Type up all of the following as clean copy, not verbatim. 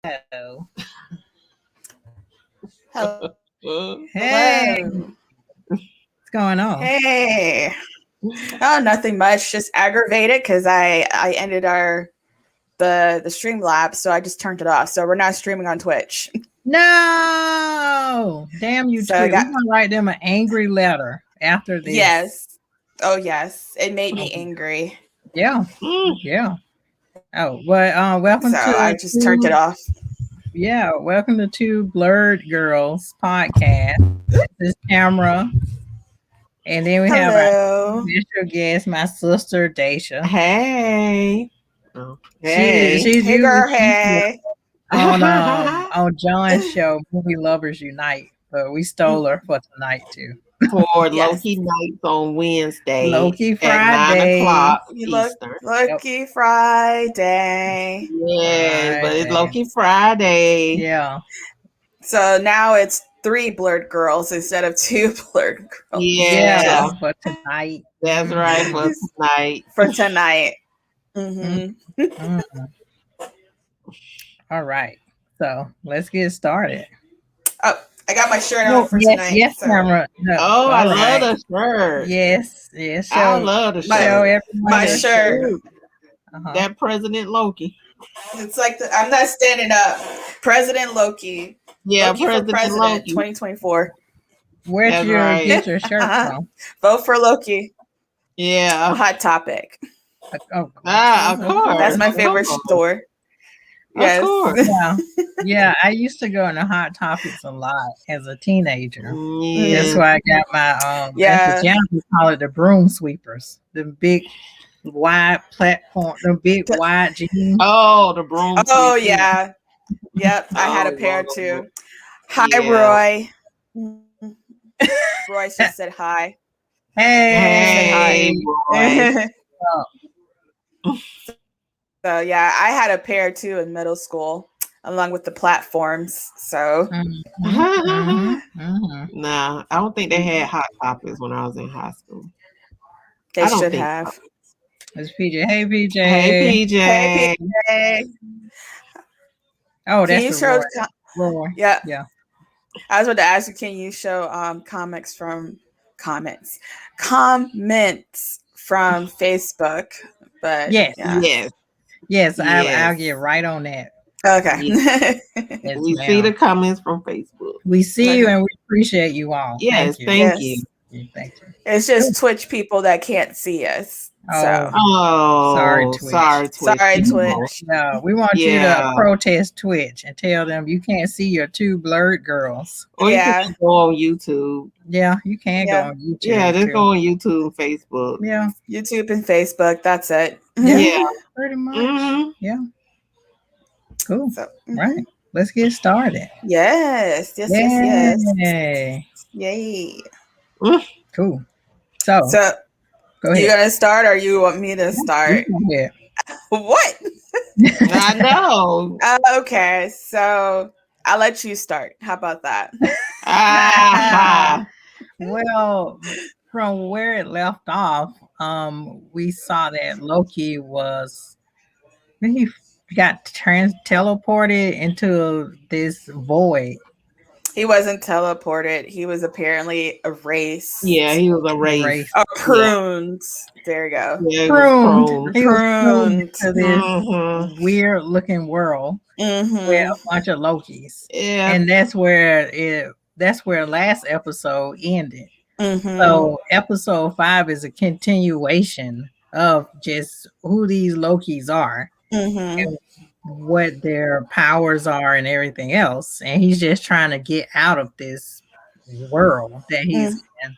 Hello. Hello. Hey, what's going on? Hey. Oh, nothing much. Just aggravated because I ended the stream lab, so I just turned it off. So we're not streaming on Twitch. No, damn you, So I Twitch. We're got gonna write them an angry letter after this. yes. Oh yes. It made me angry. Yeah, yeah. Oh, well, welcome So I to just turned it off. welcome to Two Blurred Girls podcast. This is Tamara, and then we have our Hello. special guest, my sister Daisha. Hey. Oh, She hey. she's Hey usually girl, hey. on John's show, Movie Lovers Unite, but we stole her for tonight too. For Yes. Loki nights on Wednesday Loki at Friday. 9:00 You look Eastern. Lucky Friday. Yes, but it's Friday. Loki Friday. Yeah. So now it's 3 blurred girls instead of 2 blurred girls. Yeah, For tonight. that's right for tonight. For tonight. Mm. All right. So let's get started. Oh, I got my shirt on for tonight. Yes, so. Tamara. No, Oh, I all right. love the shirt. Yes. I Show, love the My- show shirt. everyone My your shirt. Uh-huh. That President Loki. It's like I'm not standing up. President Loki. Yeah, Loki for president Loki. 2024. Where'd That's you right. get your shirt from? Vote for Loki. A Yeah. hot topic. Oh, Of course. That's my favorite Of course. store. Yes. Of course. yeah. I used to go into Hot Topics a lot as a teenager. Yeah. That's why I got my Yeah. we call it the broom sweepers. The big wide platform, the big wide jeans. Oh, the broom. Oh sweeper. yeah. Yep. I had a Oh, pair Lord. too. Hi, Yeah. Roy. Royce just said hi. Hey. Hey, boy. So yeah, I had a pair too in middle school, along with the platforms. So Nah, I don't think they had Hot Topics when I was in high school. they I don't should think have. It's PJ. Hey, PJ. Hey, PJ. Hey, PJ. Oh, Can you that's show? the Roy. Yeah. I was about to ask you. Can you show comments from Facebook? But Yes. yeah. Yes. I'll get right on that. Okay. Yes. Yes, We ma'am. see the comments from Facebook. We see you and we appreciate you all. Yes, Thank thank you. Thank you. It's just Twitch people that can't see us. So Oh, Sorry, Twitch. sorry, people. Twitch. No, we want you to protest Twitch and tell them you can't see your two blurred girls. Or you Yeah. can go on YouTube. Yeah, you can go on YouTube. Yeah, just too. go on YouTube and Facebook. Yeah, YouTube and Facebook. That's it. Yeah. pretty much. Mhm. Yeah. Cool. So, Right. Let's get started. Yes. Yay. Yay. Cool. So go you ahead. gonna start or you want me to start? Go ahead. What? I know. Okay, so I'll let you start. How about that? Well, from where it left off, we saw that Loki he got teleported into this void. He wasn't teleported. He was apparently erased. Yeah, he was erased. Pruned. There you go. Yeah, Pruned. He was pruned to this Mhm. weird looking world Mhm. with a bunch of Lokis. Yeah. And that's where last episode ended. Mhm. So episode 5 is a continuation of just who these Lokis are Mhm. and what their powers are and everything else. And he's just trying to get out of this world that he's in,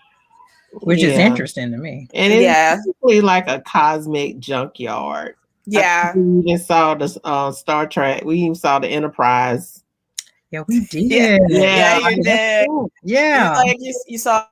which is interesting to me. And it's basically like a cosmic junkyard. Yeah. We even saw the Star Trek. We even saw the Enterprise. Yeah, we did. Yeah, you did. Yeah. Like you saw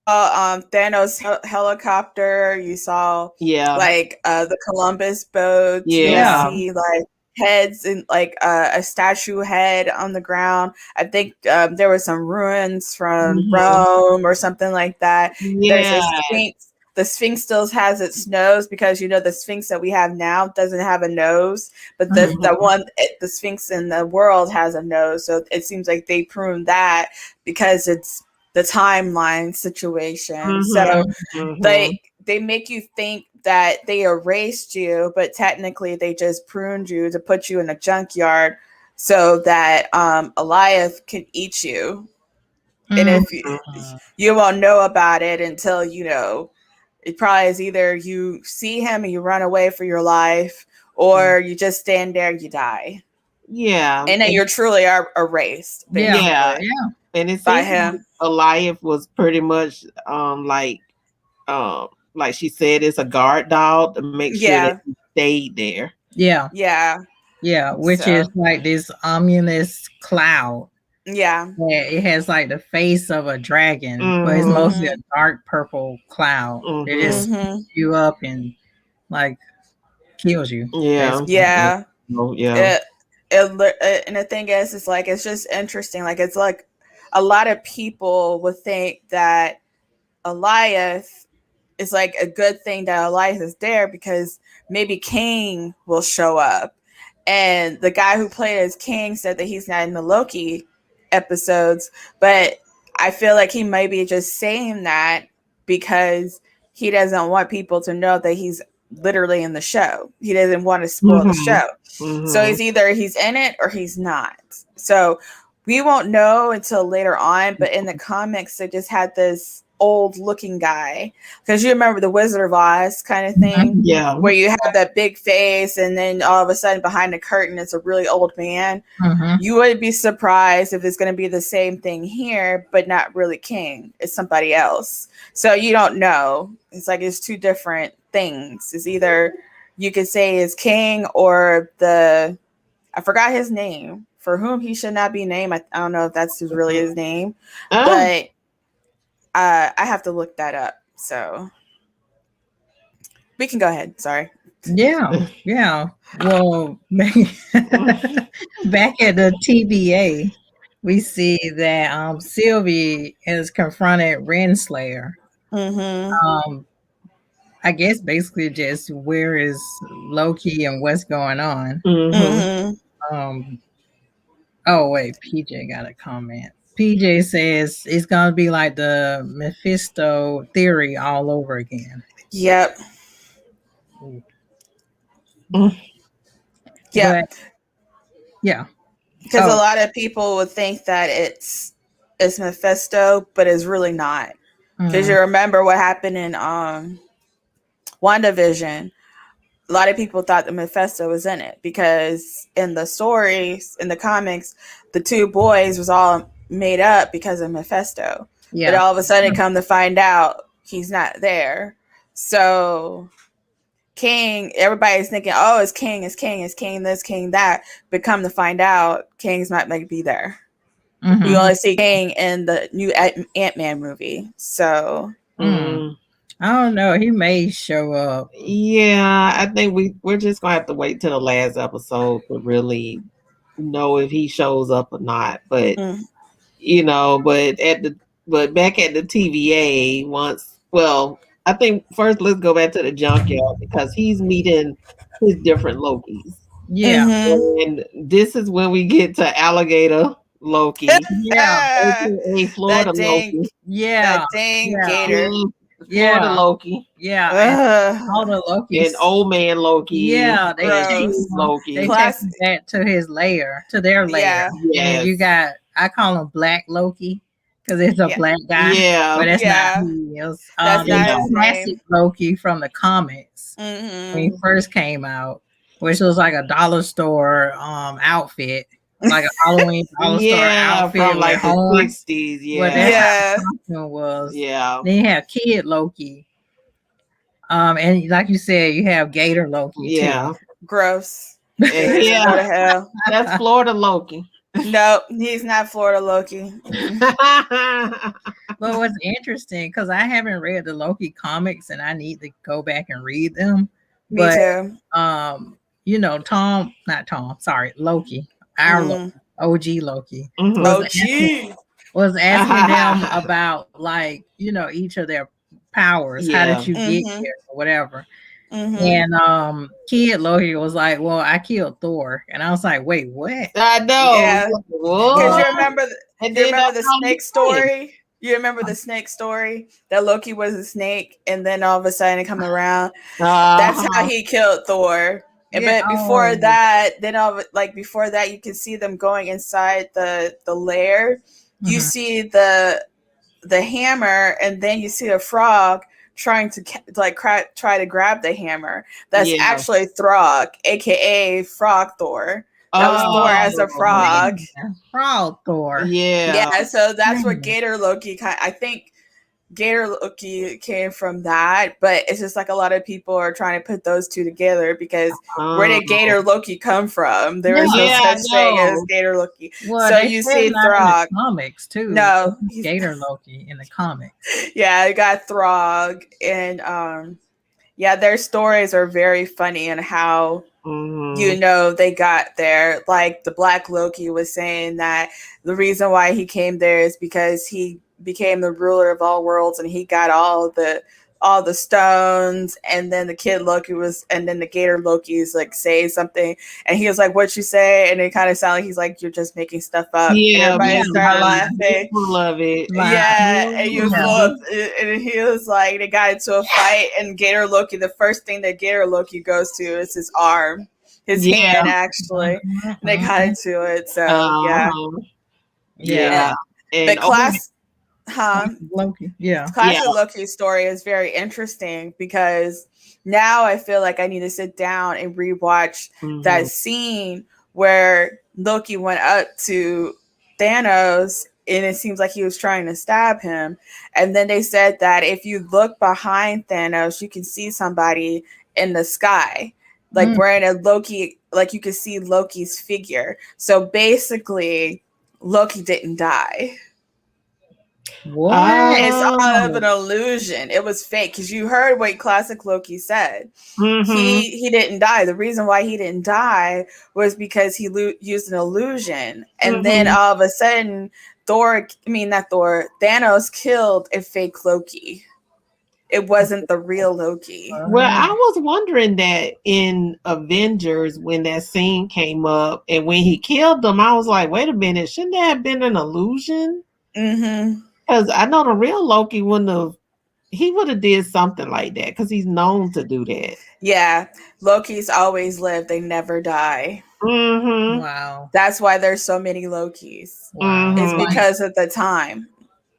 Thanos helicopter. You saw like the Columbus boat. Yeah. You see like heads and like a statue head on the ground. I think there were some ruins from Rome or something like that. Yeah. There's a the Sphinx still has its nose, because the Sphinx that we have now doesn't have a nose, but the Sphinx in the world has a nose. So it seems like they pruned that because it's the timeline situation. So they make you think that they erased you, but technically they just pruned you to put you in a junkyard so that Eliath can eat you. And if you won't know about it until it probably is either you see him and you run away for your life, or you just stand there and you die. Yeah. And then you're truly erased. Basically. Yeah. And it by seems him. Eliath was pretty much like she said, it's a guard dog to make sure that he stayed there. Yeah, which is like this ominous cloud. Yeah, it has like the face of a dragon, but it's mostly a dark purple cloud. It just you up and like kills you. Yeah. And the thing is, it's like, it's just interesting. Like, it's like a lot of people would think that Eliath is like a good thing that Eliath is there, because maybe King will show up. And the guy who played as King said that he's not in the Loki episodes, but I feel like he might be just saying that because he doesn't want people to know that he's literally in the show. He doesn't want to spoil the show. So he's either he's in it or he's not. So we won't know until later on, but in the comics they just had this old looking guy, because you remember the Wizard of Oz kind of thing, where you have that big face and then all of a sudden behind the curtain it's a really old man. You wouldn't be surprised if it's going to be the same thing here, but not really King. It's somebody else. So you don't know. It's like it's two different things. It's either you could say is King or I forgot his name, for whom he should not be named. I don't know if that's really his name, but I have to look that up. So we can go ahead. Sorry. Yeah. Well, back at the TVA, we see that Sylvie has confronted Renslayer. I guess basically just where is Loki and what's going on. Oh wait, PJ got a comment. PJ says it's gonna be like the Mephisto theory all over again. Yep. Yeah. Because a lot of people would think that it's Mephisto, but it's really not. Because you remember what happened in WandaVision. A lot of people thought that Mephisto was in it, because in the stories, in the comics, the two boys was all made up because of Mephisto. But all of a sudden come to find out he's not there. So King, everybody's thinking, oh, it's King this, King that. But come to find out, King's not going to be there. You only see King in the new Ant-Man movie. So I don't know. He may show up. Yeah, I think we're just gonna have to wait till the last episode to really know if he shows up or not. But but back at the TVA I think first let's go back to the junkyard, because he's meeting his different Lokis. And this is when we get to Alligator Loki. AKA Florida Loki. That dang gator. Florida Loki. All the Lokis. And old man Loki. They take Loki. They take him back to his lair, to their lair. And you got, I call him Black Loki, because it's a black guy. But that's not who he is. That's not his classic name. Loki from the comics when he first came out, which was like a dollar store outfit. Like a Halloween dollar store outfit from like the horns. 60s. But that's how the costume was. Then you have Kid Loki. And like you said, you have Gator Loki too. Gross. What the hell? That's Florida Loki. No, he's not Florida Loki. But what's interesting, because I haven't read the Loki comics and I need to go back and read them. Me too. Loki. Our OG Loki was asking them about, like, each of their powers? How did you get here or whatever? And Kid Loki was like, well, I killed Thor. And I was like, wait, what? I know. Yeah. Because you remember the the snake story? You remember the snake story? That Loki was a snake and then all of a sudden it come around. That's how he killed Thor. But before that, before that, you can see them going inside the lair. You see the hammer, and then you see a frog trying to try to grab the hammer. That's actually Throg, aka Frog Thor. That was Thor as a frog. Frog Thor. Yeah. So that's what Gator Loki I think Gator Loki came from that, but it's just like a lot of people are trying to put those two together because where did Gator Loki come from? There is no such thing as Gator Loki. Well, so you see Throg in the comics too. No, Gator Loki in the comics. Yeah, I got Throg, and their stories are very funny and how they got there. Like the Black Loki was saying that the reason why he came there is because he became the ruler of all worlds and he got all the stones, and then the Gator Loki's like say something and he was like, "What you say?" And it kind of sounded like he's like, "You're just making stuff up." Yeah, and everybody started laughing. Love it. Yeah, and he was like, they got into a fight, and Gator Loki, the first thing that Gator Loki goes to is his arm, his hand actually. And they got into it, so yeah. And the class. Loki. Yeah. Classic Loki's story is very interesting because now I feel like I need to sit down and rewatch that scene where Loki went up to Thanos and it seems like he was trying to stab him. And then they said that if you look behind Thanos, you can see somebody in the sky, like wearing a Loki, like you can see Loki's figure. So basically, Loki didn't die. What? It's all of an illusion. It was fake because you heard what classic Loki said. He didn't die. The reason why he didn't die was because he used an illusion, and then all of a sudden, Thanos killed a fake Loki. It wasn't the real Loki. Well, I was wondering that in Avengers when that scene came up, and when he killed them, I was like, "Wait a minute, shouldn't that have been an illusion?" Because I know the real Loki would have did something like that because he's known to do that. Yeah, Lokis always live; they never die. Wow, that's why there's so many Lokis. It's because of the time.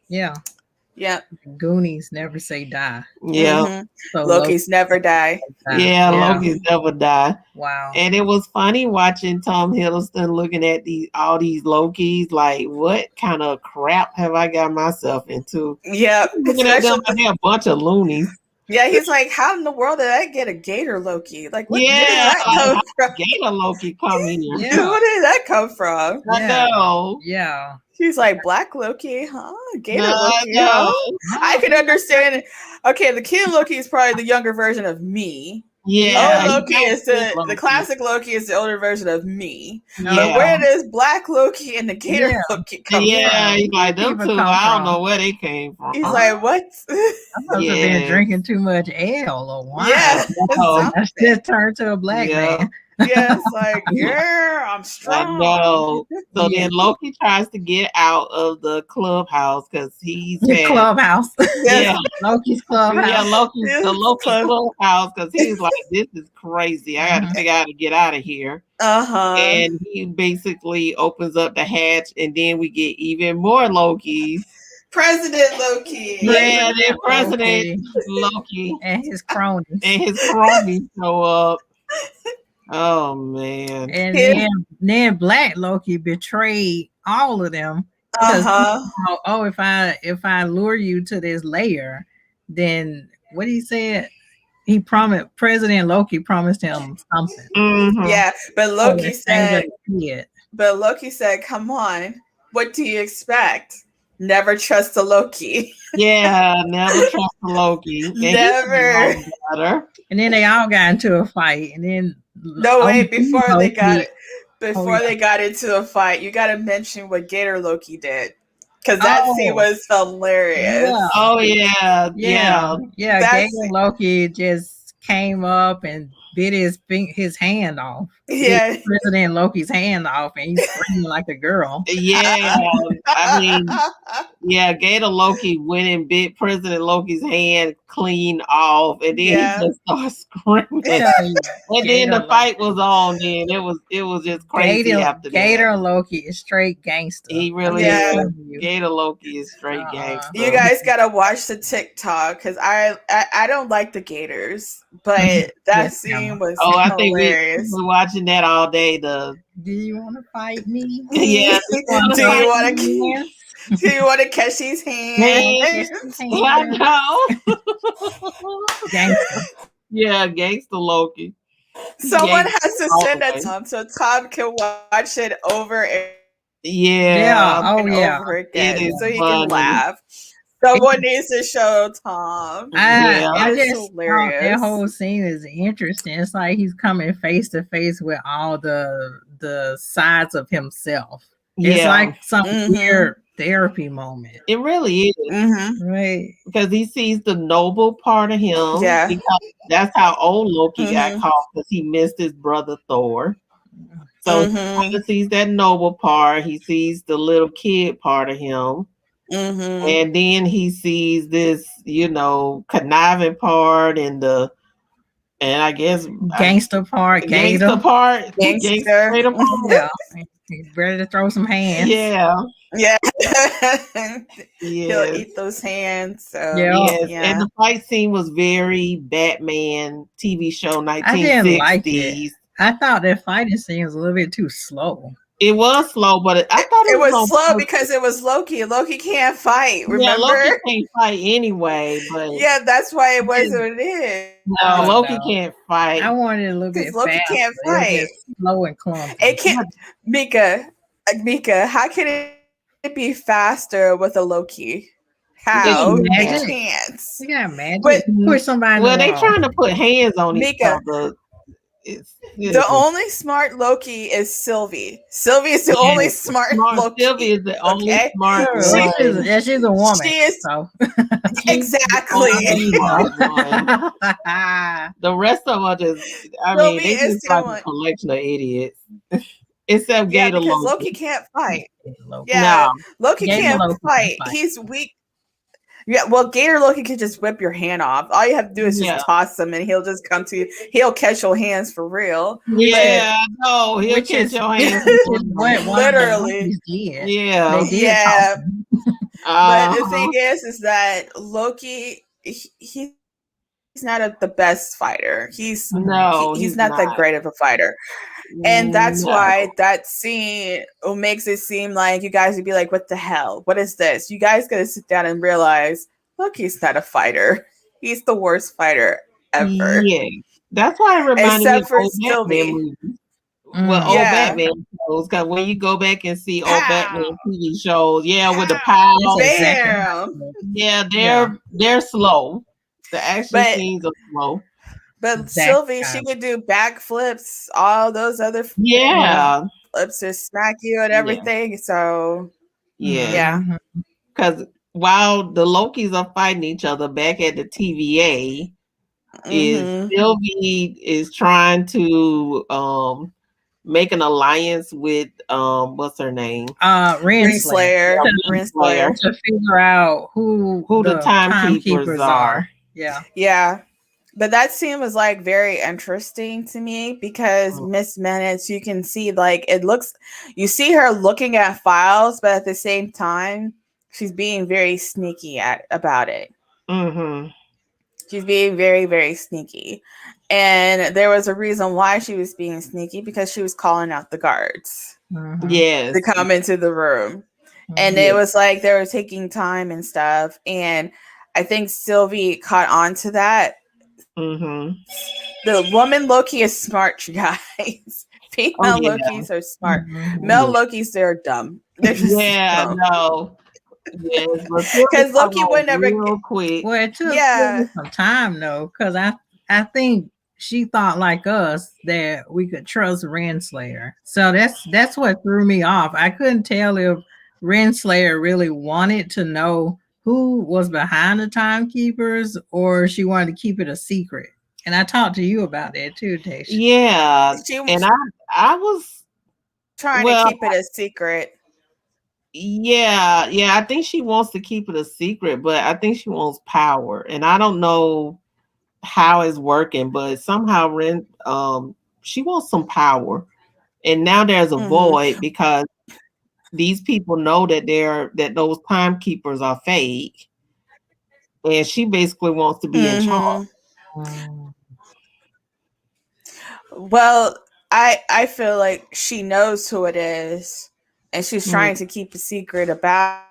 Yeah. Goonies never say die. Yeah. So Loki's never die. Yeah, Loki's never die. Wow. And it was funny watching Tom Hiddleston looking at all these Lokis, like, what kind of crap have I got myself into? Yeah. Looking at them like they're a bunch of loonies. Yeah, he's like, how in the world did I get a Gator Loki? Like, where did that come from? Gator Loki come in. Yeah. Where did that come from? I know. Yeah. He's like, Black Loki, huh? Gator Loki, huh? I can understand. Okay, the Kid Loki is probably the younger version of me. Yeah. Loki is the classic Loki is the older version of me. Yeah. But where does Black Loki and the Gator Loki come from? Yeah, he's like, them two, I don't know where they came from. He's like, what? I must have been drinking too much ale or wine. Yeah. I just turned to a black man. Yeah, it's like, I'm strong. I know. So then Loki tries to get out of the clubhouse because he's clubhouse. Yeah, Loki's clubhouse. Yeah, Loki's clubhouse because he's like, this is crazy. I gotta get out of here. And he basically opens up the hatch, and then we get even more Lokis. President Loki. Yeah, then President Loki and his cronies. Show up. Oh man! And then Black Loki betrayed all of them. If I lure you to this lair, then what he said, he promised President Loki promised him something. Yeah, but Loki said, "Come on, what do you expect? Never trust a Loki." Yeah, never trust a Loki. Never. And then they all got into a fight, and then. Before they got into a fight, you got to mention what Gator Loki did. because that scene was hilarious. Yeah. Oh yeah. Gator Loki just came up and bit his hand off. Yeah, President Loki's hand off, and he's screaming like a girl. Yeah. I mean, yeah, Gator Loki went and bit President Loki's hand clean off, and then he just started screaming. And then the fight was on. Then it was just crazy after that. Gator Loki is straight gangster. He really is. Gator Loki is straight gangster. You guys gotta watch the TikTok because I don't like the Gators, but that scene was hilarious. I think we're watching that all day. Do you want to fight me? Yeah. Do you want to? Do you want to catch these hands? I know. Gangster. Yeah, gangster Loki. Someone has to send that to Tom so Tom can watch it over and over again so he can laugh. Someone needs to show Tom. I just hilarious. That whole scene is interesting. It's like he's coming face to face with all the sides of himself. It's like some weird therapy moment. It really is. Right. Because he sees the noble part of him. Yeah. Because that's how old Loki got caught, because he missed his brother Thor. So he sees that noble part. He sees the little kid part of him. And then he sees this, conniving part and I guess gangster part. Gangster part. Yeah. He's ready to throw some hands. Yeah. He'll eat those hands. So. Yes. And the fight scene was very Batman TV show 1960s. I didn't like it. I thought that fighting scene was a little bit too slow. It was slow, but I thought it was slow because it was Loki. Loki can't fight. Remember? Yeah, Loki can't fight anyway. But that's why it was what it is. No, Loki can't fight. I wanted a little bit. Loki can't fight. Slow and clumsy. It can't. Mika, how can it be faster with a Loki? How? It can't. You got magic. Push somebody. Well, they trying to put hands on each other. The only smart Loki is Sylvie. Sylvie is the only smart Loki. Sylvie is the only smart. She's a woman. She is so. Exactly. The rest of them are just. They just like a collection of idiots. Except Gator because Loki can't fight. Loki can't fight. He's weak. Yeah, well, Gator Loki can just whip your hand off. All you have to do is just toss him, and he'll just come to you. He'll catch your hands for real. Yeah, no, he'll catch your hands. Literally. Yeah. But the thing is that Loki, he's not the best fighter. He's not that great of a fighter. And that's why that scene makes it seem like you guys would be like, what the hell? What is this? You guys got to sit down and realize, look, he's not a fighter. He's the worst fighter ever. Yeah. That's why it reminded me of old Batman movies. Well, old Batman shows. Because when you go back and see old Batman TV shows, with the piles. They're slow. The action scenes are slow. But Sylvie, she could do backflips, all those other flips to smack you and everything. So, because while the Lokis are fighting each other back at the TVA, is Sylvie is trying to make an alliance with what's her name? Renslayer. To figure out who the timekeepers are. Yeah. But that scene was like very interesting to me because Miss Minutes, you can see you see her looking at files, but at the same time, she's being very sneaky about it. She's being very, very sneaky. And there was a reason why she was being sneaky because she was calling out the guards. Yes. To come into the room. And it was like they were taking time and stuff. And I think Sylvie caught on to that. The woman Loki is smart, you guys. Female Lokis are smart. Male Lokis, they're dumb. They're just dumb. No. Because Loki would never quick. Well, it took some time though, because I think she thought like us that we could trust Renslayer. So that's what threw me off. I couldn't tell if Renslayer really wanted to know who was behind the timekeepers, or she wanted to keep it a secret. And I talked to you about that too, Dash. Yeah, She and was I was trying to well, keep it a secret. yeah, I think she wants to keep it a secret, but I think she wants power, and I don't know how it's working, but somehow she wants some power, and now there's a void because these people know that those timekeepers are fake, and she basically wants to be in charge. Well, I feel like she knows who it is, and she's trying to keep a secret about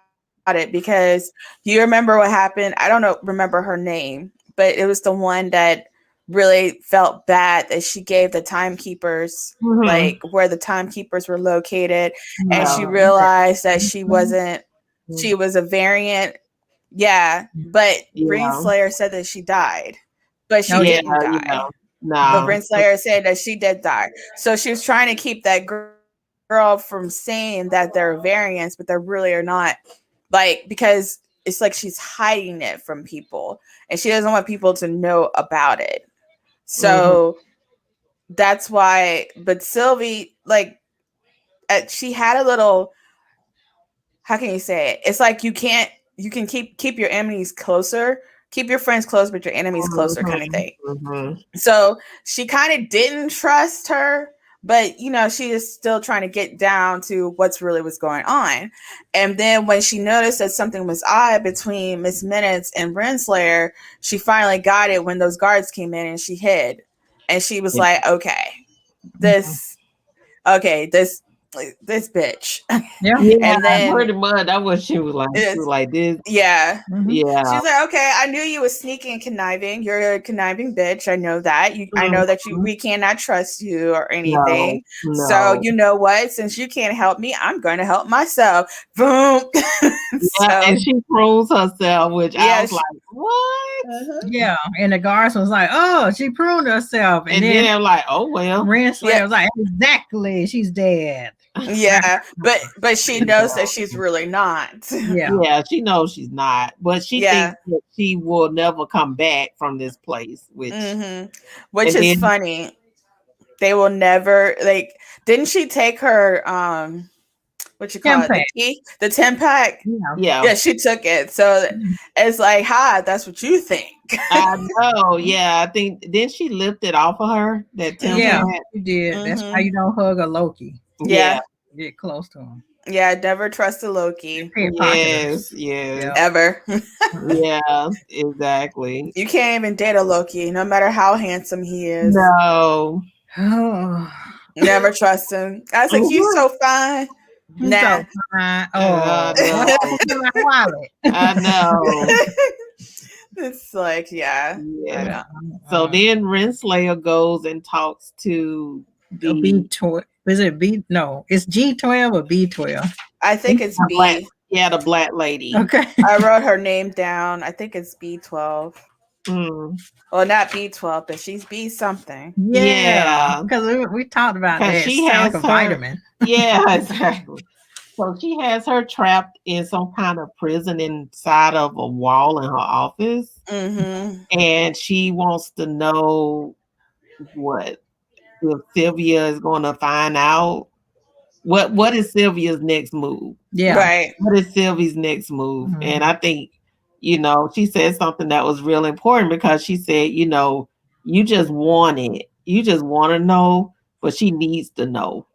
it because you remember what happened. I don't remember her name, but it was the one that really felt bad that she gave the timekeepers like where the timekeepers were located, and she realized that she was a variant. Yeah, but Renslayer said that she died, but she didn't die. But Renslayer said that she did die. So she was trying to keep that girl from saying that they're variants, but they really are not. Like, because it's like she's hiding it from people, and she doesn't want people to know about it. So that's why. But Sylvie, like, she had a little. How can you say it? It's like you can keep your enemies closer, keep your friends close, but your enemies closer, kind of thing. So she kind of didn't trust her, but she is still trying to get down to what's going on. And then when she noticed that something was odd between Miss Minutes and Renslayer, she finally got it when those guards came in, and she hid, and she was like, this bitch. Yeah. And then pretty much that's what she was like. She was like this. Yeah. Yeah. She's like, okay, I knew you were sneaking and conniving. You're a conniving bitch. I know that. I know that we cannot trust you or anything. No. So you know what? Since you can't help me, I'm going to help myself. Boom. And she proves herself, which I was like, what? Yeah. And the guards was like, oh, she pruned herself. And then they're like, oh well. Renslayer was like, exactly, she's dead. Yeah, but she knows that she's really not. Yeah, she knows she's not, but she thinks that she will never come back from this place, which is funny. They will never, like, didn't she take her what you call it, the 10-pack? Yeah, she took it. So it's like, that's what you think. I know. Yeah, I think didn't she lift it off of her? That 10-pack? Yeah, she did. That's why you don't hug a Loki. Yeah. Get close to him. Yeah, never trust a Loki. Yes. Ever. Yeah, exactly. You can't even date a Loki, no matter how handsome he is. No. Never trust him. I was like, you so fine. Nah. So fine. My wallet. I know. It's like, yeah. So then Renslayer goes and talks to the B12. Is it B? No, it's G12 or B12. I think it's B. The black lady. Okay. I wrote her name down. I think it's B12. Well, not B12, but she's B something. Yeah. Because we talked about that. She has like a vitamin. Yeah, exactly. So she has her trapped in some kind of prison inside of a wall in her office. And she wants to know if Sylvia is going to find out what is Sylvia's next move. Yeah. Right. What is Sylvie's next move? And I think, she said something that was real important because she said, you just want it. You just want to know, but she needs to know.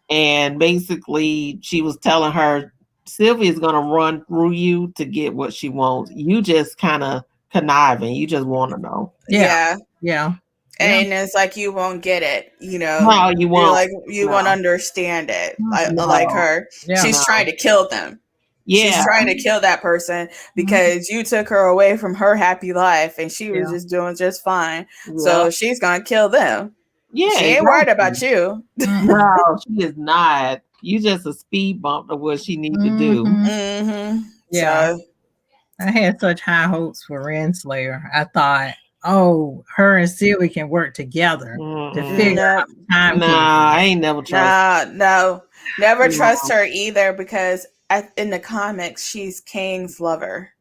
And basically she was telling her, Sylvia's going to run through you to get what she wants. You just kind of conniving. You just want to know. Yeah. And it's like you won't get it, No, you won't. Like you won't understand it. Like her, she's trying to kill them. Yeah, she's trying to kill that person because you took her away from her happy life, and she was just doing just fine. So she's gonna kill them. Yeah, she ain't worried about you. No, she is not. You just a speed bump to what she needs to do. Yeah, so, I had such high hopes for Renslayer. I thought, her and Sylvie can work together to figure out time. Nah, I ain't never trust. No, never trust her either, because in the comics, she's Kang's lover.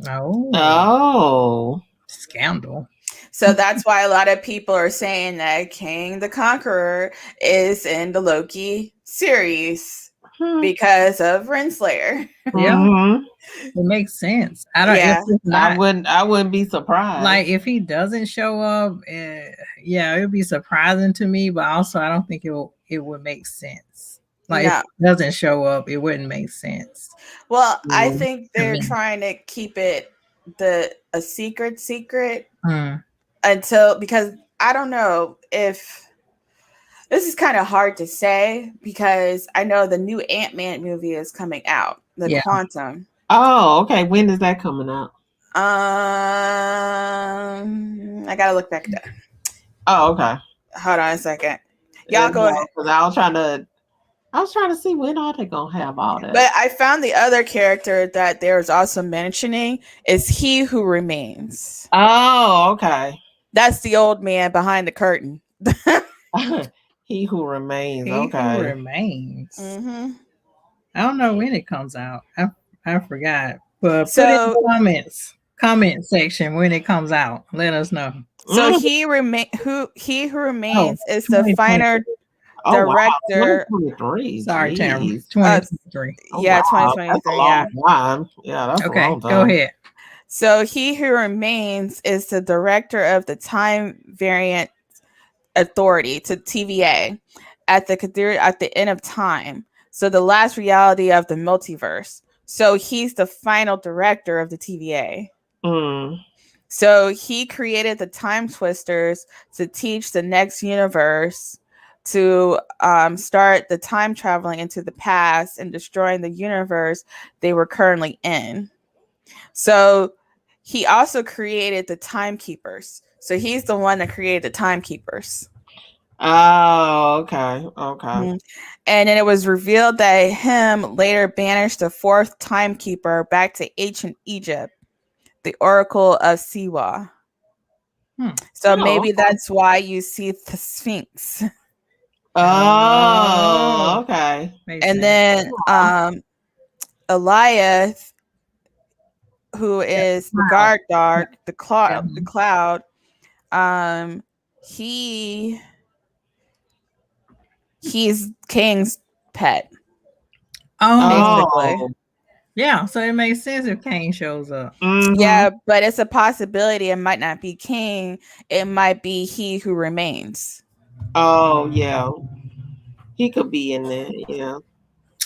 Oh. Scandal. So that's why a lot of people are saying that Kang the Conqueror is in the Loki series because of Renslayer. Yeah. Mm-hmm. It makes sense. I don't. Yeah. I wouldn't be surprised. Like if he doesn't show up, yeah, it would be surprising to me. But also, I don't think it would make sense. Like if he doesn't show up, it wouldn't make sense. Well, I think they're trying to keep it a secret until, because I don't know if this is kind of hard to say, because I know the new Ant-Man movie is coming out, Quantum. Oh, okay. When is that coming out? I gotta look back there. Oh, okay. Hold on a second. Y'all go ahead. Because I was trying to see when are they gonna have all that. But I found the other character that there's also mentioning is He Who Remains. Oh, okay. That's the old man behind the curtain. He Who Remains. He Who Remains. Mm-hmm. I don't know when it comes out. I forgot. But put in the comment section when it comes out. Let us know. So He Who Remains is the final director. Sorry, Tamara. 2023. Yeah, 2023. Yeah, that's okay. A long time. Go ahead. So He Who Remains is the director of the Time Variant Authority, to TVA, at the end of time. So the last reality of the multiverse. So he's the final director of the TVA. So he created the Time Twisters to teach the next universe to start the time traveling into the past and destroying the universe they were currently in. So he also created the Timekeepers. So he's the one that created the Timekeepers. Oh, okay. Okay. And then it was revealed that him later banished the fourth Timekeeper back to ancient Egypt, the Oracle of Siwa. So maybe that's why you see the Sphinx. Oh, okay. And then Eliath, who is the guard dog, the cloud, he's Kang's pet. Basically. Yeah, so it makes sense if Kang shows up. Yeah, but it's a possibility it might not be Kang. It might be He Who Remains. Oh, yeah. He could be in there, yeah.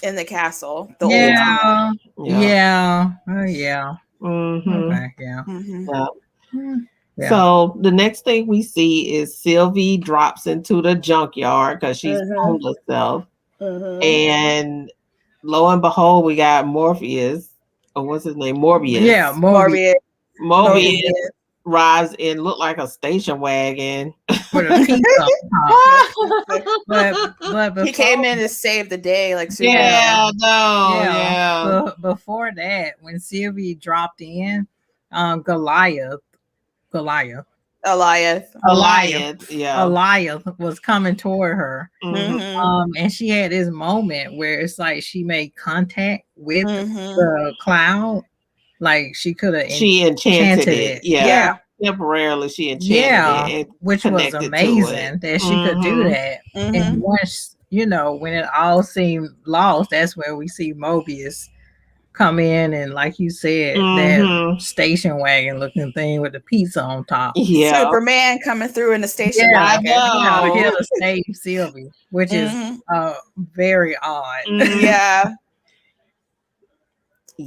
In the castle. The old time. Yeah. Mm-hmm. Okay, yeah. Mm-hmm. Yeah. So the next thing we see is Sylvie drops into the junkyard because she's found herself. And lo and behold, we got Morpheus. Or what's his name? Morbius. Yeah, Morbius rides in, look like a station wagon. With a pizza. but he came in to save the day, like Superman. Before that, when Sylvie dropped in, Goliath was coming toward her. And she had this moment where it's like she made contact with the cloud, like she could have enchanted it. Yeah. Temporarily she enchanted it, which was amazing that she could do that. And once, when it all seemed lost, that's where we see Mobius come in, and like you said, that station wagon looking thing with the pizza on top. Yeah, Superman coming through in the station wagon. Here to save Sylvie, which is very odd.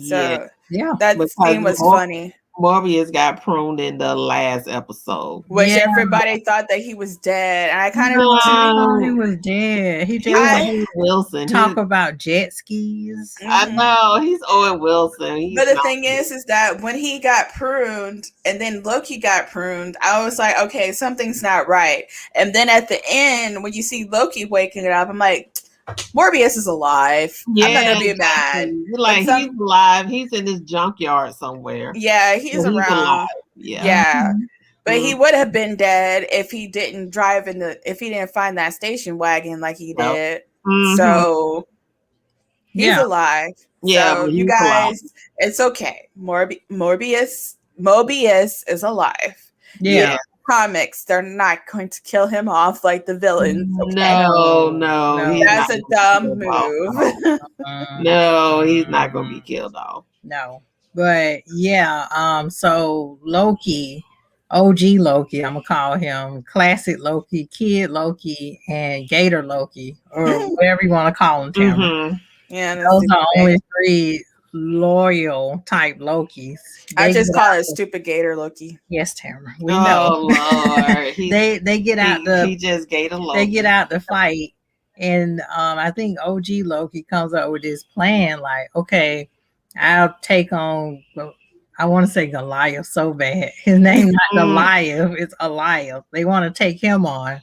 So that scene was funny. Morbius got pruned in the last episode, which everybody thought that he was dead, and I kind of thought he was dead. He just Wilson talk about jet skis. I know he's Owen Wilson. But the thing is that when he got pruned, and then Loki got pruned, I was like, okay, something's not right. And then at the end, when you see Loki waking up, I'm like, Morbius is alive. I'm not gonna be mad. Like he's alive. He's in this junkyard somewhere. Yeah, he's around. Alive. Yeah. But he would have been dead if he didn't if he didn't find that station wagon like he did. So he's alive. So you guys, it's okay. Mobius is alive. Yeah. Comics, they're not going to kill him off like the villains. Okay? No. That's a dumb move. No, he's not gonna be killed off. No. But yeah, so Loki, OG Loki, I'm gonna call him classic Loki, kid Loki, and Gator Loki, or whatever you want to call him, Tamara. Yeah, those are only 3 loyal type Lokis. I just call it stupid Gator Loki. Yes, Tamara. We know. Lord. they get out he just Gator Loki. They get out the fight, and I think OG Loki comes up with this plan. Like, okay, I'll take on. I want to say Goliath so bad. His name not Goliath, it's Goliath. They want to take him on.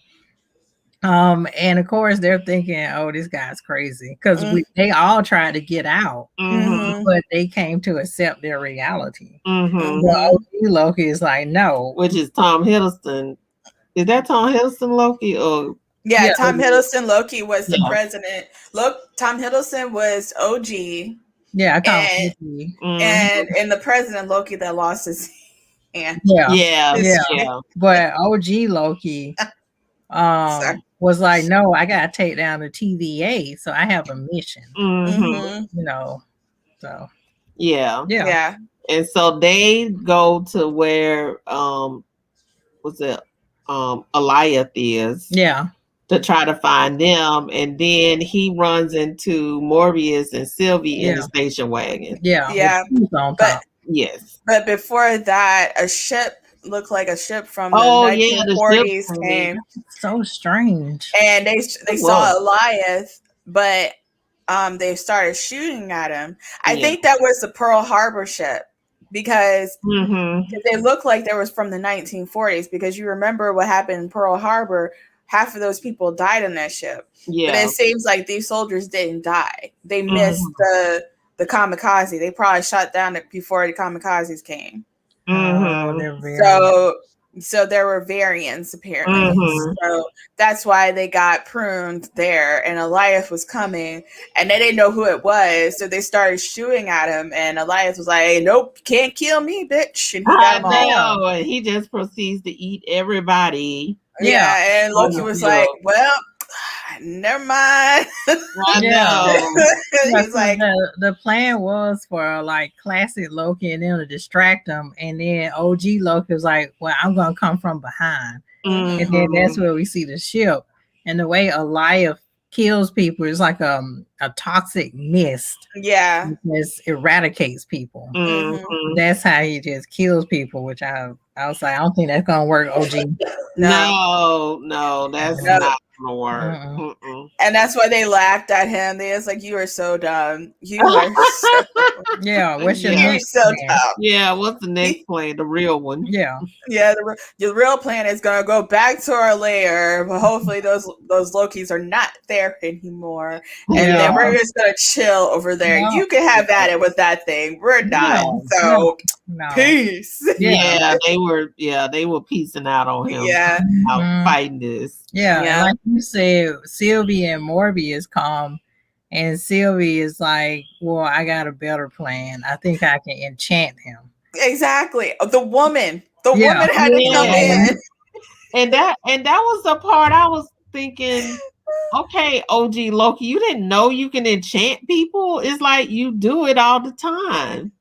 And of course they're thinking, oh, this guy's crazy, because they all tried to get out, but they came to accept their reality. But OG Loki is like, no, which is Tom Hiddleston. Is that Tom Hiddleston Loki? Or Tom Hiddleston Loki was the president. Look, Tom Hiddleston was OG. Yeah, I call and the president Loki that lost his hand. Yeah. But OG Loki was like, no, I gotta take down the TVA, so I have a mission. You know, so yeah. And so they go to where what's it Goliath is. Yeah. To try to find them, and then he runs into Morbius and Sylvie in the station wagon. Yeah. But before that, a ship looked like a ship from the 1940s came. So strange. And they saw Goliath, but they started shooting at him. I think that was the Pearl Harbor ship, because they looked like they was from the 1940s, because you remember what happened in Pearl Harbor. Half of those people died on that ship. Yeah. But it seems like these soldiers didn't die. They missed the kamikaze. They probably shot down before the kamikazes came. So there were variants apparently. So that's why they got pruned there, and Goliath was coming, and they didn't know who it was, so they started shooting at him, and Goliath was like, "Nope, can't kill me, bitch!" And he got them all. And he just proceeds to eat everybody. Yeah, and Loki was like, "Well, never mind." I know. He's like, the plan was for like classic Loki and them to distract them, and then OG Loki was like, "Well, I'm gonna come from behind," and then that's where we see the ship. And the way Goliath kills people is like a toxic mist. Yeah, it just eradicates people. That's how he just kills people, which I was like, I don't think that's gonna work, OG. No, that's not gonna work. And that's why they laughed at him. They was like, "You are so dumb. You are so what's your next plan? Yeah, what's the next plan? The real one. Yeah. The real plan is gonna go back to our lair, but hopefully those Lokis are not there anymore, and then we're just gonna chill over there. You can have at it with that thing. We're not. Peace. They were piecing out on him. Fighting this. Like you said, Sylvie and Morbius come, and Sylvie is like, well, I got a better plan. I think I can enchant him. Exactly. The woman had to come in. And that was the part I was thinking, okay, OG Loki, you didn't know you can enchant people? It's like you do it all the time.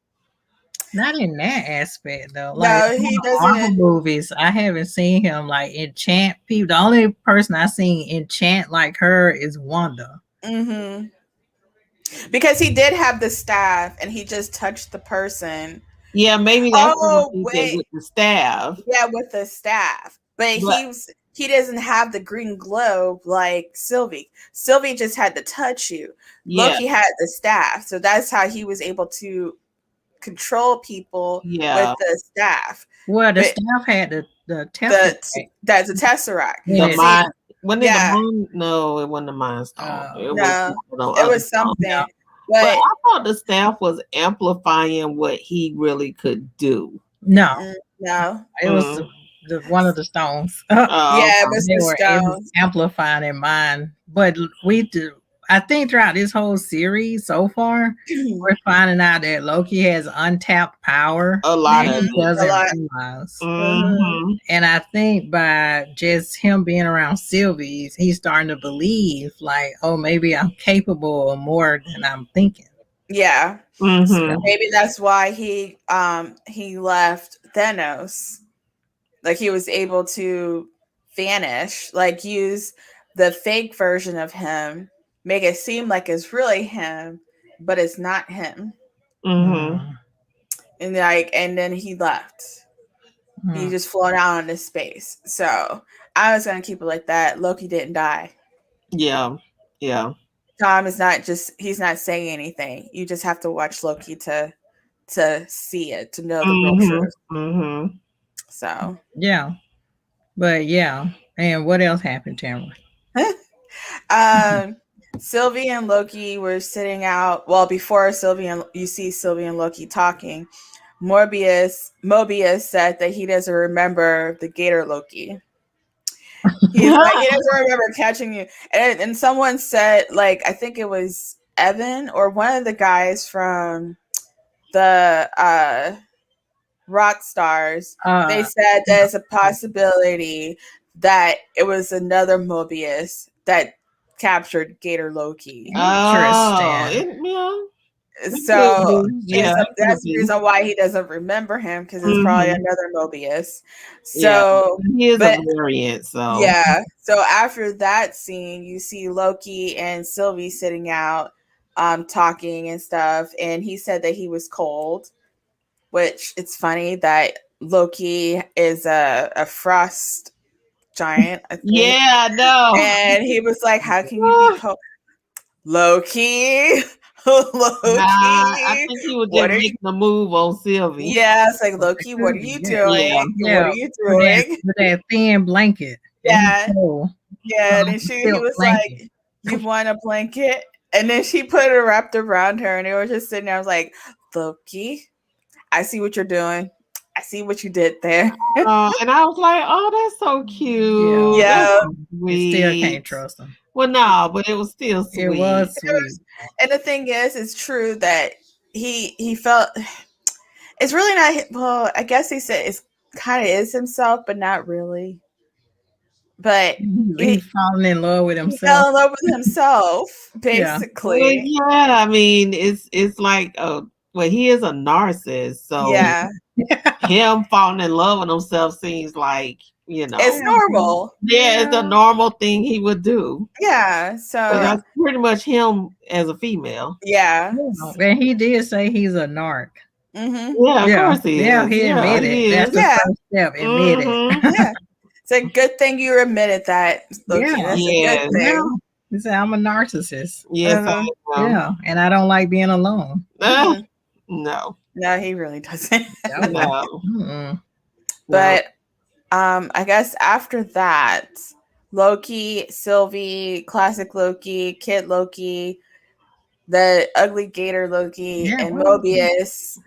Not in that aspect though. Like, no, he doesn't. Movies, I haven't seen him like enchant people. The only person I've seen enchant like her is Wanda. Because he did have the staff, and he just touched the person. Yeah, maybe that's with the staff. Yeah, with the staff, but he doesn't have the green globe like Sylvie. Sylvie just had to touch you. Loki had the staff, so that's how he was able to control people with the staff. Well, the staff had the tesseract. That's a tesseract. The moon? No, it wasn't the Mind Stone. It was something. No. But I thought the staff was amplifying what he really could do. No, it was one of the stones. It was the stones. Amplifying in mind. But I think throughout this whole series so far, we're finding out that Loki has untapped power a lot that of he it. doesn't realize. Mm-hmm. And I think by just him being around Sylvie, he's starting to believe, like, oh, maybe I'm capable of more than I'm thinking. Yeah. Mm-hmm. So maybe that's why he left Thanos. Like he was able to vanish, like use the fake version of him, make it seem like it's really him, but it's not him. Mm-hmm. And then he left. He just flown out into space. So I was gonna keep it like that. Loki didn't die. Yeah. Yeah. Tom is not just, he's not saying anything. You just have to watch Loki to see it, to know the real truth. Mm-hmm. So yeah. But yeah. And what else happened, Tamara? Sylvie and Loki were sitting out. Well, before you see Sylvie and Loki talking, Mobius said that he doesn't remember the Gator Loki. He's like, he doesn't remember catching you. And someone said, like, I think it was Evan or one of the guys from the Rock Stars. They said there's a possibility that it was another Mobius that captured Gator Loki. Interesting. So that's the reason why he doesn't remember him, because it's probably another Mobius. So he is a variant. So yeah. So after that scene, you see Loki and Sylvie sitting out, talking and stuff, and he said that he was cold, which it's funny that Loki is a frost giant, I think. Yeah, no. And he was like, how can you be cold? Loki. Loki. I think he was just making a move on Sylvie. Yeah, it's like, Loki, what are you doing? Yeah. What are you doing? With that thin blanket. Yeah. Yeah, and he was like, you want a blanket? And then she put it wrapped around her, and they were just sitting there. I was like, Loki, I see what you're doing. I see what you did there. And I was like, oh, that's so cute. Yeah. You still can't trust him. Well, no, but it was still sweet. It was sweet. And the thing is, it's true that he felt, it's really not, well, I guess he said it's kind of is himself, but not really. But he's falling in love with himself. He fell in love with himself, basically. Yeah, I mean, it's like, well, he is a narcissist, so him falling in love with himself seems like, it's normal. Yeah, it's a normal thing he would do. Yeah, so that's pretty much him as a female. Yeah, and he did say he's a narc. Mm-hmm. Yeah, of course he is. Yeah, he admitted it. That's the first step. Admit it. Yeah. It's a good thing you admitted that, Loki. That's a good thing. He said, I'm a narcissist. Yes, yeah, and I don't like being alone. No, he really doesn't. No. But I guess after that, Loki, Sylvie, classic Loki, Kid Loki, the ugly Gator Loki, and Mobius.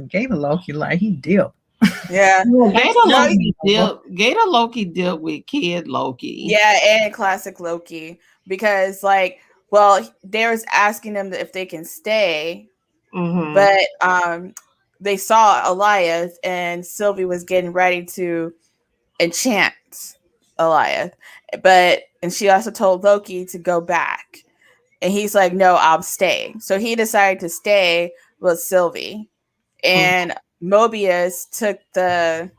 Gator Loki, like he dipped. Yeah, Gator Loki dealt with Kid Loki. Yeah, and classic Loki, because they was asking them if they can stay, but they saw Elias, and Sylvie was getting ready to enchant Elias, and she also told Loki to go back, and he's like, no, I'll stay. So he decided to stay with Sylvie, and Mobius took the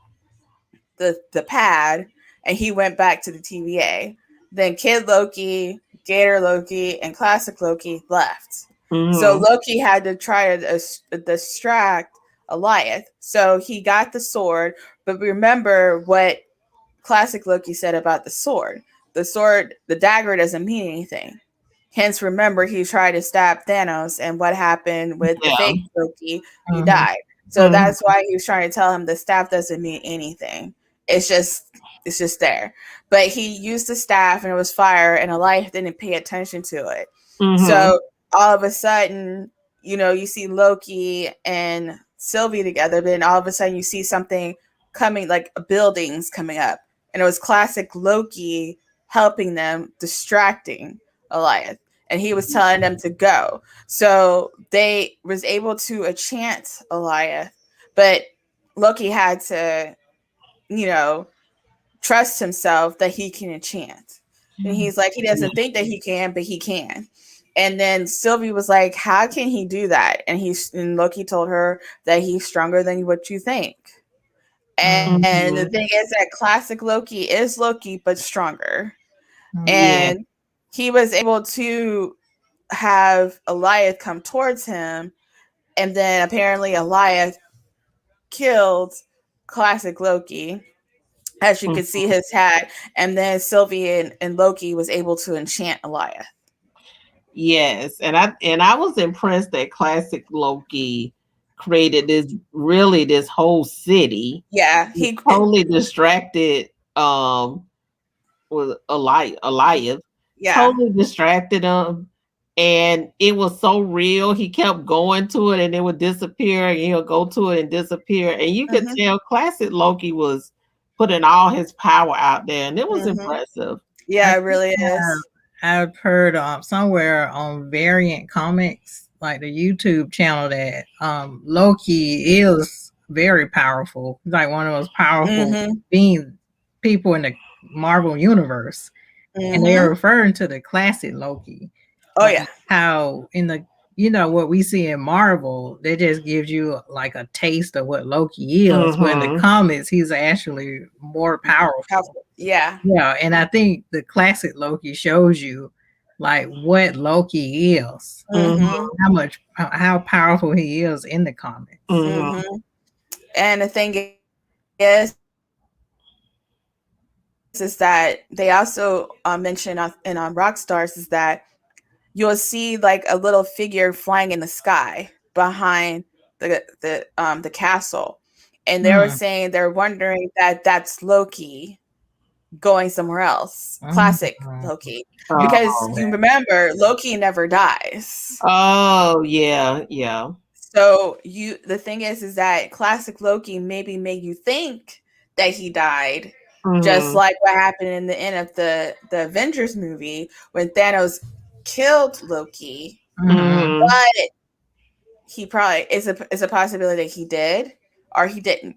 pad, and he went back to the TVA. Then Kid Loki, Gator Loki, and Classic Loki left. So Loki had to try to distract Elias. So he got the sword, but remember what Classic Loki said about the sword. The dagger doesn't mean anything. Hence, remember, he tried to stab Thanos, and what happened with the fake Loki? He died. So that's why he was trying to tell him the staff doesn't mean anything. It's just there. But he used the staff, and it was fire, and Elias didn't pay attention to it. So all of a sudden, you see Loki and Sylvie together, but then all of a sudden you see something coming, like buildings coming up. And it was classic Loki helping them, distracting Goliath, and he was telling them to go. So they was able to enchant Goliath, but Loki had to, trust himself that he can enchant. And he's like, he doesn't think that he can, but he can. And then Sylvie was like, how can he do that? And Loki told her that he's stronger than what you think. And the thing is that classic Loki is Loki, but stronger. And he was able to have Goliath come towards him. And then apparently Goliath killed classic Loki, as you could see his hat. And then Sylvie and Loki was able to enchant Goliath. Yes, and I was impressed that classic Loki created this whole city. Yeah, he totally distracted with Elias. Yeah, totally distracted him, and it was so real. He kept going to it, and it would disappear, and he'll go to it and disappear, and you could tell classic Loki was putting all his power out there, and it was impressive. Yeah, it really is. I've heard somewhere on Variant Comics, like the YouTube channel, that Loki is very powerful. He's like one of the most powerful being people in the Marvel universe. And they are referring to the classic Loki. Oh, yeah. How in the, what we see in Marvel, they just gives you like a taste of what Loki is. But in the comics, he's actually more powerful. Yeah. Yeah. And I think the classic Loki shows you like what Loki is, how powerful he is in the comics. And the thing is that they also mention in Rockstars is that you'll see like a little figure flying in the sky behind the castle, and they were saying they're wondering that that's Loki going somewhere else, classic Loki, because you remember Loki never dies. Oh yeah. So the thing is that classic Loki maybe made you think that he died. Just like what happened in the end of the Avengers movie when Thanos killed Loki, but he probably it's a possibility that he did or he didn't,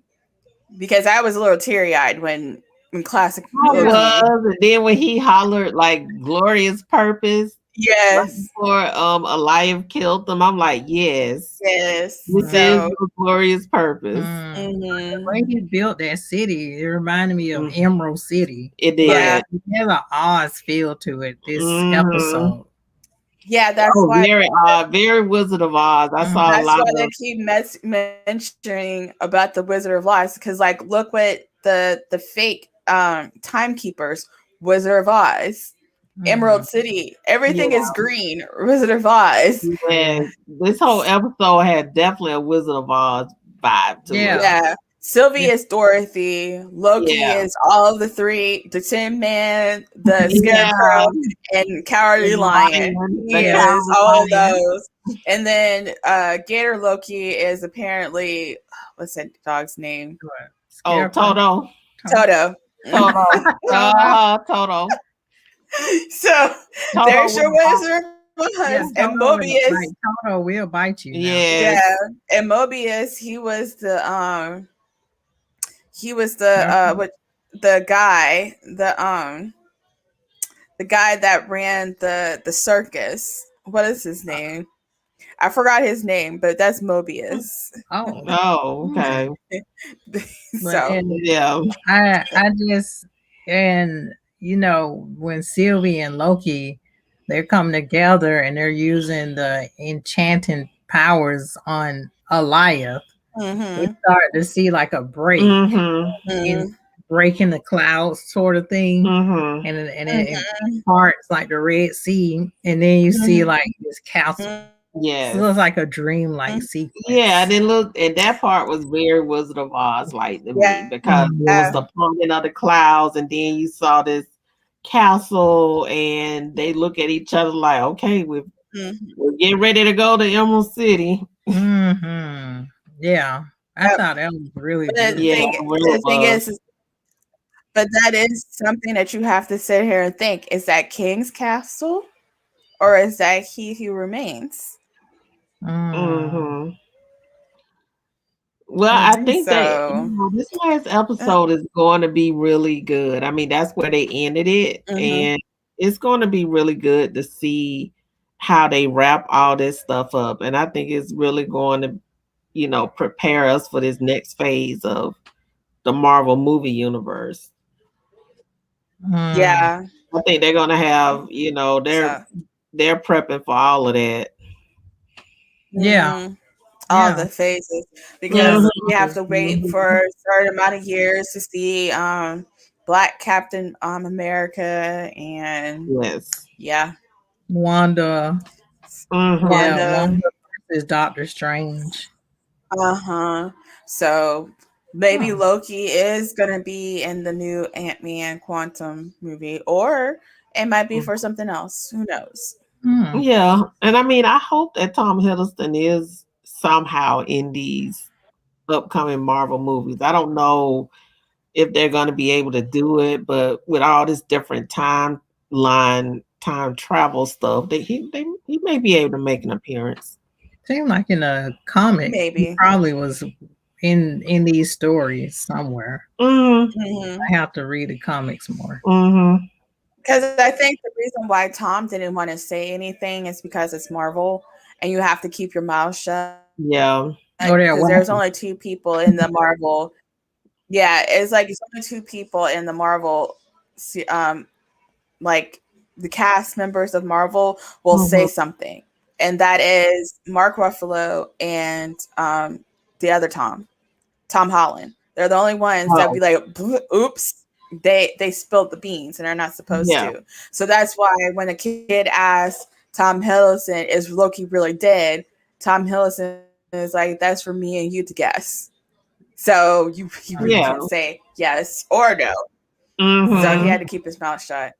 because I was a little teary eyed when classic Loki. And then when he hollered like glorious purpose, yes, before Elias killed them, I'm like, yes, this is glorious purpose. The way he built that city, it reminded me of Emerald City. It did. Yeah. It has an Oz feel to it. This episode. Yeah, that's why very Wizard of Oz. I saw that's a lot why of they keep mentioning about the Wizard of Oz, because like look what the fake timekeepers, Wizard of Oz, Emerald City, everything is green, Wizard of Oz. Yeah, this whole episode had definitely a Wizard of Oz vibe to it. Yeah. Sylvie is Dorothy. Loki is all the three: the Tin Man, the Scarecrow, and Cowardly Lion. He is all of those. And then Gator Loki is apparently, what's that dog's name? Oh, Toto. Toto. Toto. So there's your Wizard. And Mobius, Toto will bite you. Yeah. And Mobius, he was the guy, the guy that ran the circus. What is his name? I forgot his name, but that's Mobius. Oh, okay. So yeah, I just, and when Sylvie and Loki, they're coming together and they're using the enchanting powers on Elias. We start to see like a break in breaking the clouds sort of thing, and it parts like the Red Sea, and then you see like this castle. Yeah, it looks like a dream-like sequence. Yeah, and that part was very Wizard of Oz like to me, because it was the plumbing of the clouds, and then you saw this castle, and they look at each other like, okay, we're getting ready to go to Emerald City. Yeah, I thought that was really good. The thing is, but that is something that you have to sit here and think: is that King's Castle or is that he who remains? Mm-hmm. Well, I think that So, this last episode is going to be really good. I mean, that's where they ended it, mm-hmm. and it's going to be really good to see how they wrap all this stuff up. And I think it's really going to, prepare us for this next phase of the Marvel movie universe. Yeah. I think they're going to have, So, they're prepping for all of that. Yeah. mm-hmm. All Yeah. the phases, because we have Mm-hmm. to wait for a certain amount of years to see Black Captain America, and Yes. yeah, Wanda. Mm-hmm. Yeah, Wanda. Wanda versus Doctor Strange. Uh-huh. So maybe Hmm. Loki is gonna be in the new Ant-Man Quantum movie, or it might be for something else. Who knows? Hmm. Yeah, and I mean, I hope that Tom Hiddleston is somehow in these upcoming Marvel movies. I don't know if they're going to be able to do it, but with all this different time travel stuff, that he may be able to make an appearance. Seemed like in a comic, he Maybe. probably was in these stories somewhere. Mm-hmm. Mm-hmm. I have to read the comics more. Mm-hmm. Because I think the reason why Tom didn't want to say anything is because it's Marvel, and you have to keep your mouth shut. Yeah. Oh, Because they're there's only wacky. two people in the Marvel. Yeah, it's like it's only two people in the Marvel. Like the cast members of Marvel will Mm-hmm. say something, and that is Mark Ruffalo and the other Tom Holland. They're the only ones that Oh, be like, "Oops." They spilled the beans and they're not supposed yeah. to. So that's why when a kid asks Tom Hiddleston, "Is Loki really dead?" Tom Hiddleston is like, "That's for me and you to guess." So you really Yeah. can't say yes or no. So he Mm-hmm. had to keep his mouth shut.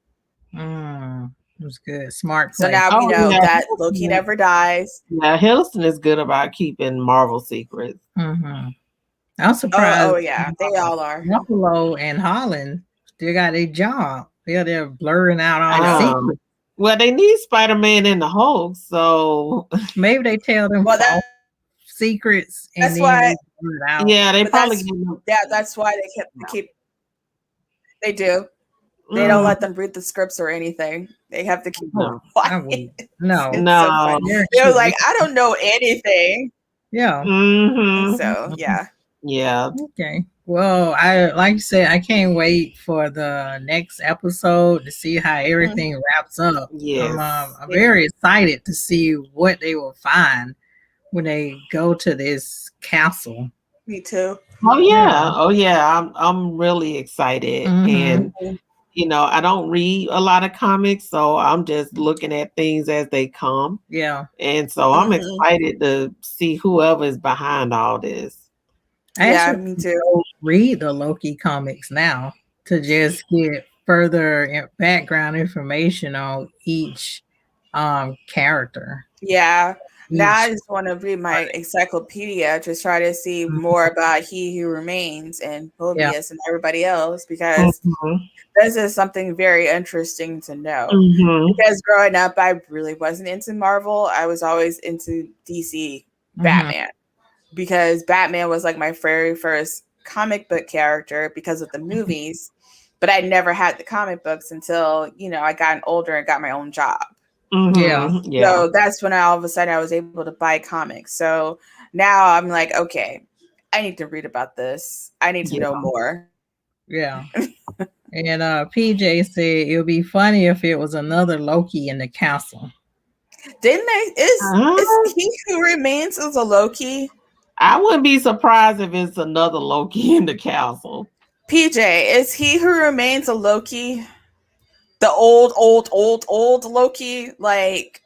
It was good. Smart So play. now we Oh know yeah. that Loki never dies. Yeah, Hiddleston is good about keeping Marvel secrets. Mm-hmm. I'm Oh surprised yeah, they all are. Buffalo and Holland still got a job. They're blurring out I all the know. secrets. Well, they need Spider-Man and the Hulk, so Maybe they tell them Well, false secrets and that's then why. they blur it out. yeah, they But probably give them. that's why they keep. They do. They don't Mm, let them read the scripts or anything. They have to keep Oh, no, I would. quiet. No, It's so no. funny. they're They were too. like, "I don't know anything." Yeah. Mm-hmm. So yeah. Yeah. Okay. Well, I like you said, I can't wait for the next episode to see how Mm-hmm. everything wraps up. Yes. I'm very excited to see what they will find when they go to this castle. Me too. Oh Yeah. yeah. Oh yeah. I'm really excited, Mm-hmm. and I don't read a lot of comics, so I'm just looking at things as they come, Yeah. and so I'm Mm-hmm. excited to see whoever is behind all this. I Yeah, actually me too. read the Loki comics now to just get further background information on each character. Yeah. Now I Each just want to read my encyclopedia to try to see more about He Who Remains and yeah. Mobius and everybody else, because Mm-hmm. this is something very interesting to know. Mm-hmm. Because growing up, I really wasn't into Marvel. I was always into DC Mm-hmm. Batman, because Batman was like my very first comic book character because of the movies. But I never had the comic books until, I got older and got my own job. Yeah. Mm-hmm. Yeah. So that's when all of a sudden I was able to buy comics. So now I'm like, okay, I need to read about this. I need to Yeah. know more. Yeah. And PJ said it would be funny if it was another Loki in the castle. Didn't they? Is Uh, He Who Remains is a Loki? I wouldn't be surprised if it's another Loki in the castle. PJ, is He Who Remains a Loki? The old Loki, like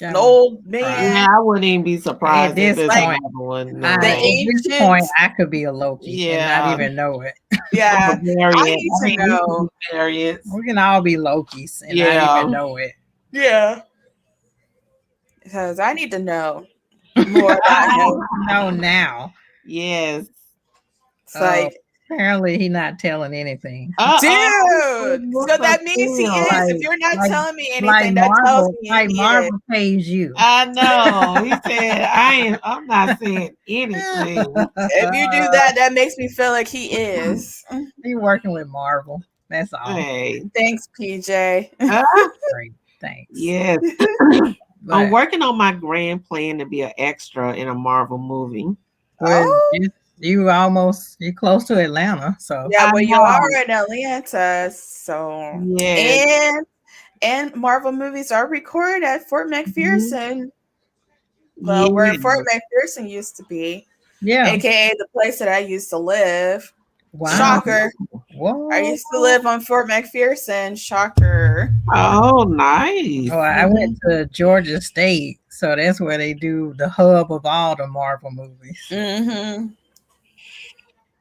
an old Yeah, man, I wouldn't even be At surprised if this it's like point, another one. the at No. this ancient. point, I could be a Loki and not Yeah. even know it. Yeah, I Variant. need I to mean, we can know. do variants. We can all be Lokis and not Yeah. even know it. Yeah, because I need to know more about him. know now. Yes. It's like Apparently, he's not telling anything. Dude, so that means he is. Like, if you're not telling me anything, like that tells Marvel, me like he Marvel is. pays you. I know. He said, I'm not saying anything. If you do that, that makes me feel like he is. He's working with Marvel. That's all. Hey. Thanks, PJ. Great. Thanks. Yes. I'm working on my grand plan to be an extra in a Marvel movie. Well, you're close to Atlanta, so yeah. Well, you are in Atlanta, so and Marvel movies are recorded at Fort McPherson. Well, where Fort McPherson used to be, aka the place that I used to live. Wow. Shocker. Whoa. I used to live on Fort McPherson. Shocker. Oh, nice. Oh, I went to Georgia State, so that's where they do the hub of all the Marvel movies. Mm-hmm.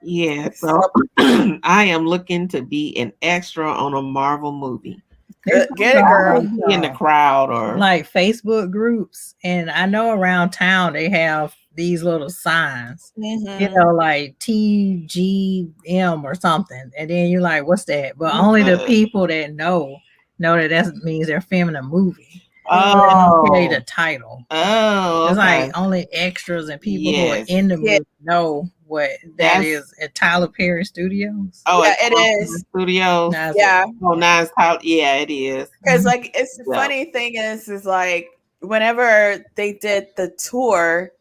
Yeah, so I am looking to be an extra on a Marvel movie. Get it, girl. In the crowd or like Facebook groups, and I know around town they have these little signs, you know, like TGM or something, and then you're like, "What's that?" But only the people that know that means they're filming a movie. Oh, they don't carry the title. Oh, it's like only extras and people who are in the movie know what that is at Tyler Perry Studios. Oh, yeah, it is Studios. Yeah. Oh, nice. Yeah, it is. Because like it's the funny thing is like whenever they did the tour,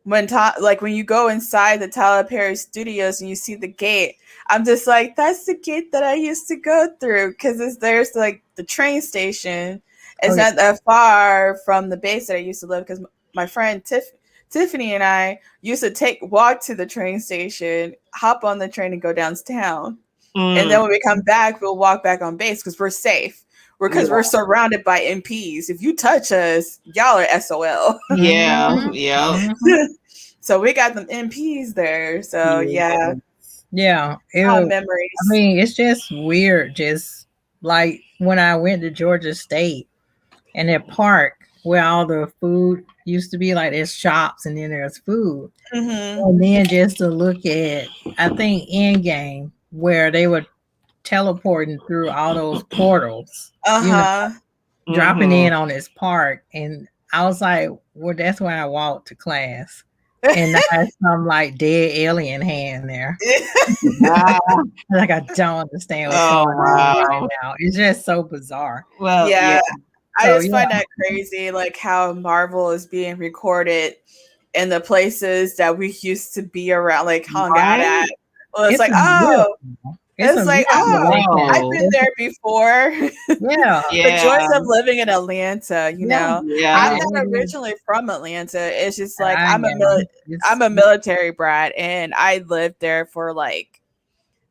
when you go inside the Tyler Perry Studios and you see the gate, I'm just like, that's the gate that I used to go through, because there's like the train station. It's not that far from the base that I used to live, because my friend Tiffany and I used to walk to the train station, hop on the train, and go downtown. And then when we come back, we'll walk back on base because we're safe. Because we're surrounded by MPs. If you touch us, y'all are SOL. Yeah. So we got them MPs there. So yeah. Memories. I mean, it's just weird. Just like when I went to Georgia State and that park where all the food used to be, like there's shops and then there's food. And then just to look at, I think Endgame, where they were teleporting through all those portals, dropping in on this park, and I was like, well, that's where I walked to class, and that's some like dead alien hand there. Like, I don't understand what's going on right now. It's just so bizarre. Well, yeah. I just find that crazy, like how Marvel is being recorded in the places that we used to be around, like hung out at. Well, it's like, it's like, I've been there before. Yeah. The joys of living in Atlanta, you know. I'm not originally from Atlanta. It's just like I'm a military brat, and I lived there for like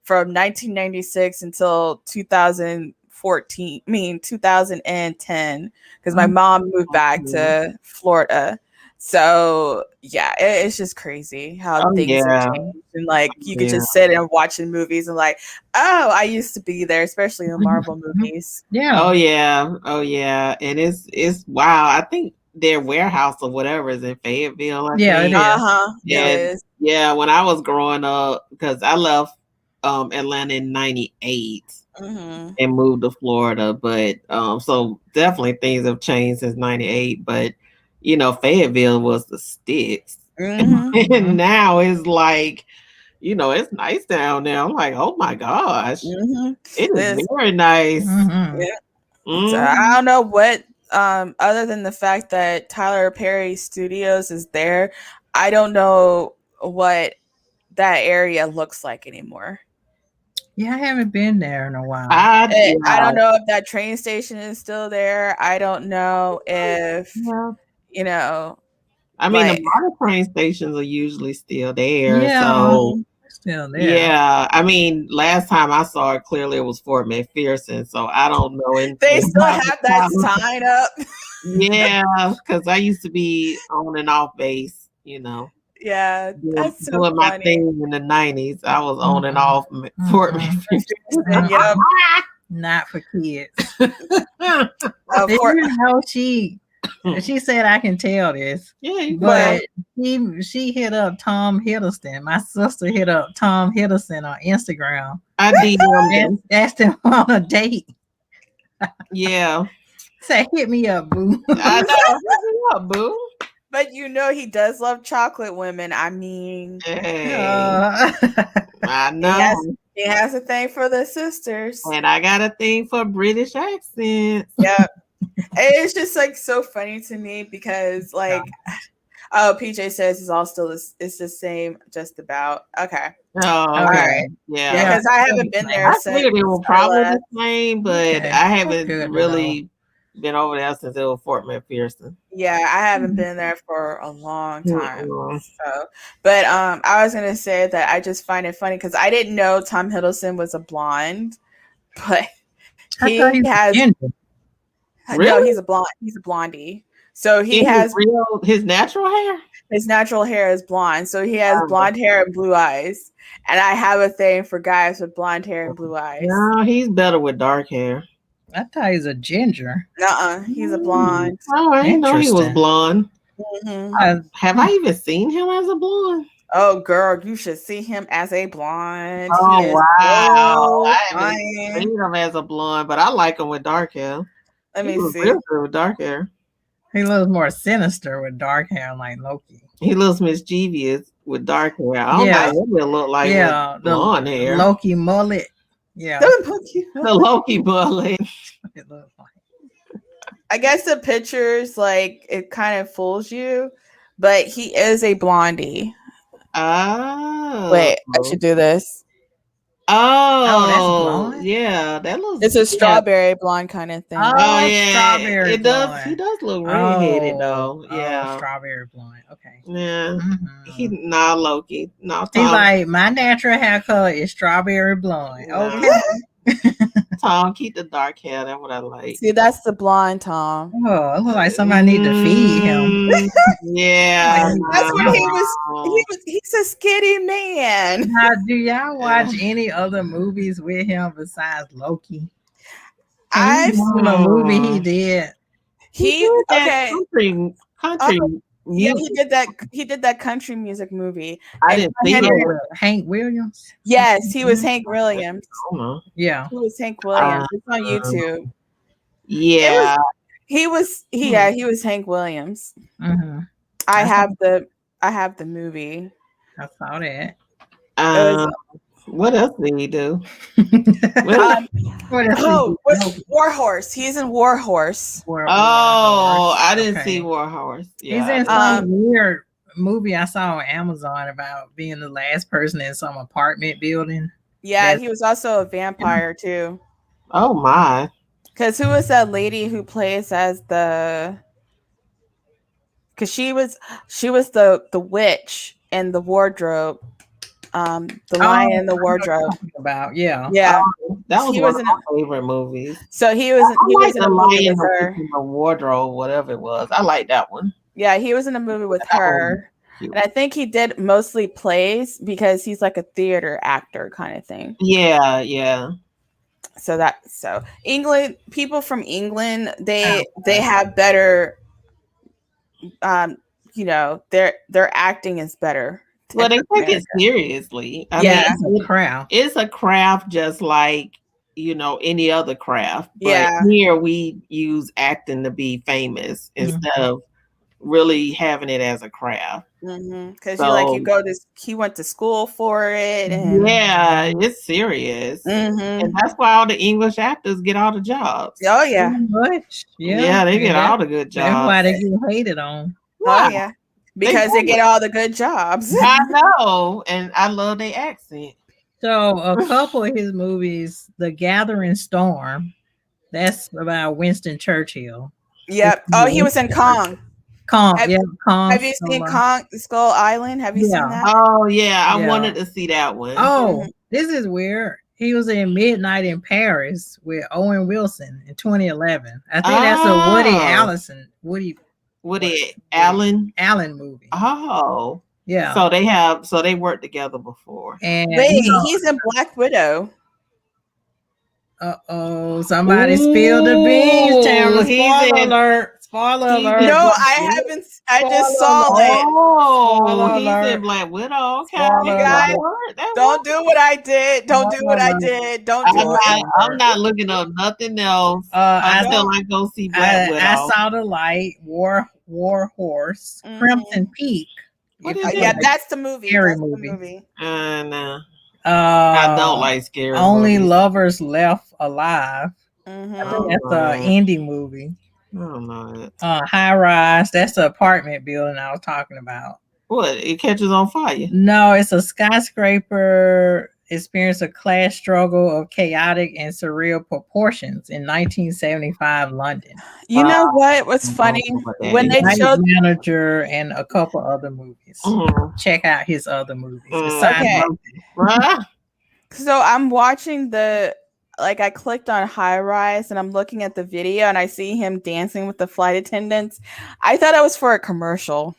from 1996 until 2010, because my mom moved back to Florida. So yeah, it's just crazy how things have changed, and like you could just sit and watch the movies and like, oh, I used to be there, especially in Marvel movies. Yeah. Oh yeah, and it's wow. I think their warehouse or whatever is in Fayetteville. It is. Yeah, when I was growing up, because I left Atlanta in '98 and moved to Florida, but so definitely things have changed since '98, but. You know, Fayetteville was the sticks. And now it's like, you know, it's nice down there. I'm like, oh my gosh. It is very nice. So I don't know what, other than the fact that Tyler Perry Studios is there, I don't know what that area looks like anymore. Yeah, I haven't been there in a while. I don't know if that train station is still there. I don't know if... You know, I mean, a lot of train stations are usually still there. Yeah, so still there. Yeah, I mean, last time I saw it, clearly it was Fort McPherson. So I don't know. They still have that sign up. Yeah, because I used to be on and off base. You know. Yeah, that's so doing my funny. thing in the '90s. I was on and off Fort McPherson. Not for kids. Did you know She said I can tell this. Yeah, but she hit up Tom Hiddleston. My sister hit up Tom Hiddleston on Instagram. I DM'd him. Asked him on a date. Yeah. Say, hit me up, boo. I know. Hit me up, boo. But he does love chocolate women. I mean, hey. I know. He has a thing for the sisters. And I got a thing for British accents. Yep. It's just like so funny to me because like PJ says it's the same just about. Okay. Oh, okay. All right. Yeah, because I haven't been there since. I figured it was probably the same, but I haven't really been over there since it was Fort McPherson. Yeah, I haven't been there for a long time. So, but I was gonna say that I just find it funny because I didn't know Tom Hiddleston was a blonde, but he has. Really? No, he's a blonde. He's a blondie. So he has his natural hair. His natural hair is blonde, so he has blonde hair and blue eyes. And I have a thing for guys with blonde hair and blue eyes. No, he's better with dark hair. I thought he's a ginger. He's a blonde. Oh, I didn't know he was blonde. Mm-hmm. Have I even seen him as a blonde? Oh, girl, you should see him as a blonde. Oh, wow. I haven't seen him as a blonde, but I like him with dark hair. Let me see. Real good with dark hair. He looks more sinister with dark hair, like Loki. He looks mischievous with dark hair. I don't know what it look like with blonde hair. Loki mullet. Yeah. The Loki mullet. It looks like. I guess the pictures, like, it kind of fools you, but he is a blondie. Oh. Wait, I should do this. Oh, that's blonde? Yeah, that looks. It's a strawberry blonde kind of thing. Oh yeah, strawberry. It blonde. does. He does look redheaded though. Yeah, strawberry blonde. Okay. Yeah, he not Loki. No, he's like my natural hair color is strawberry blonde. Okay. Tom, keep the dark hair. That's what I like. See, that's the blonde Tom. Oh, it looks like somebody need to feed him. Yeah, that's what he was. He's a skinny man. Now, do y'all watch any other movies with him besides Loki? I've seen a movie he did. Country. Yeah, he did that country music movie. I didn't think it was Hank Williams. Yes, he was Hank Williams. Yeah, he was Hank Williams. It's on YouTube. Yeah, he was Hank Williams. Mm-hmm. I have the movie. I saw that. What else did he do? Warhorse. He's in Warhorse. I didn't see Warhorse. Yeah, he's in some weird movie I saw on Amazon about being the last person in some apartment building. Yeah, he was also a vampire too. Oh my! Because who was that lady who plays as the? Because she was the witch in the wardrobe. The Lion in the Wardrobe. About yeah, that was one of my favorite movies. So he was in a movie with her. In the Wardrobe, whatever it was. I like that one. Yeah, he was in a movie with her, and I think he did mostly plays because he's like a theater actor kind of thing. Yeah. So England, people from England, they have better, their acting is better. Well, they take it seriously. I mean, it's a craft. It's a craft just like, any other craft. But here we use acting to be famous instead of really having it as a craft. Because he went to school for it. And it's serious. And that's why all the English actors get all the jobs. Oh, yeah. Yeah, they get all the good jobs. That's why they get hated on. Oh, yeah. Because they get all the good jobs. I know. And I love their accent. So a couple of his movies, The Gathering Storm, that's about Winston Churchill. Yep. Oh, he was in Kong. Kong. Have you seen Kong, Skull Island? Have you seen that? Oh, yeah. I wanted to see that one. Oh, this is weird. He was in Midnight in Paris with Owen Wilson in 2011. I think that's a Woody Allen movie. Oh, yeah. So they worked together before. And he's in Black Widow. Somebody spilled the beans. Tamera, spoiler alert. Spoiler alert. No, I haven't. I just saw it. Oh, he's in Black Widow. Okay. You guys, don't do what I did. Don't do what I did. Don't do it. I'm not looking up nothing else until I go see Black Widow. I saw the light, War Horse, Crimson Peak. Yeah, that's the movie. Scary that's movie. The movie. Nah. I don't like scary Only movies. Lovers Left Alive. I think that's an indie movie. I don't know it. High Rise. That's the apartment building I was talking about. What? It catches on fire? No, it's a skyscraper experienced a class struggle of chaotic and surreal proportions in 1975 London. You know what was funny? When they showed Manager and a couple other movies. Check out his other movies. Okay. So I'm watching I clicked on High Rise and I'm looking at the video and I see him dancing with the flight attendants. I thought it was for a commercial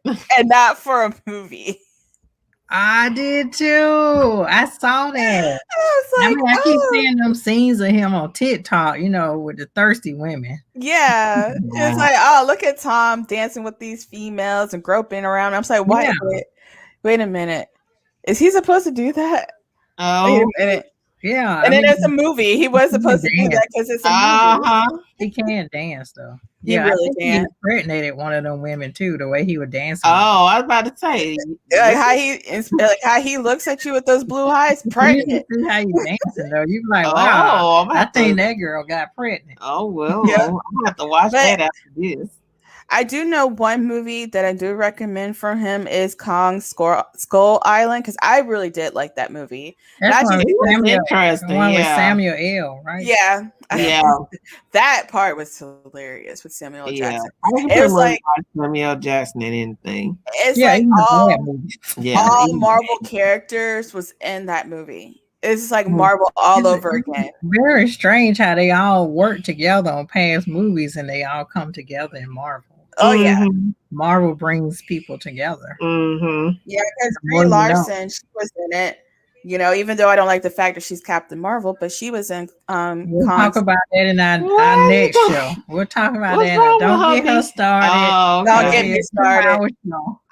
and not for a movie. I did too. I saw that. I keep seeing them scenes of him on TikTok, with the thirsty women. Yeah. It's like, oh, look at Tom dancing with these females and groping around. I'm like, why? Yeah. Wait a minute. Is he supposed to do that? Oh. Wait a minute. Yeah. And then it's a movie. He was supposed to do that because it's a movie. He can dance though. He really can. He impregnated one of them women too, the way he would dance. Oh, I was about to say. How he looks at you with those blue eyes, pregnant. You see how you dancing though. You like, wow, I think that girl got pregnant. Oh well, yeah. I'm gonna have to watch that after this. I do know one movie that I do recommend from him is Kong Skull Island because I really did like that movie. That's interesting. One with Samuel L. Right? Yeah, yeah. That part was hilarious with Samuel L. Jackson. It was like Samuel L. Jackson and anything. It's all Marvel characters was in that movie. It's like Marvel all over again. Very strange how they all work together on past movies and they all come together in Marvel. Oh yeah, Marvel brings people together. Yeah, because Brie Larson, she was in it. Even though I don't like the fact that she's Captain Marvel, but she was in. We'll talk about that in our next show. We'll talk about that. Don't get her started. Don't get me started.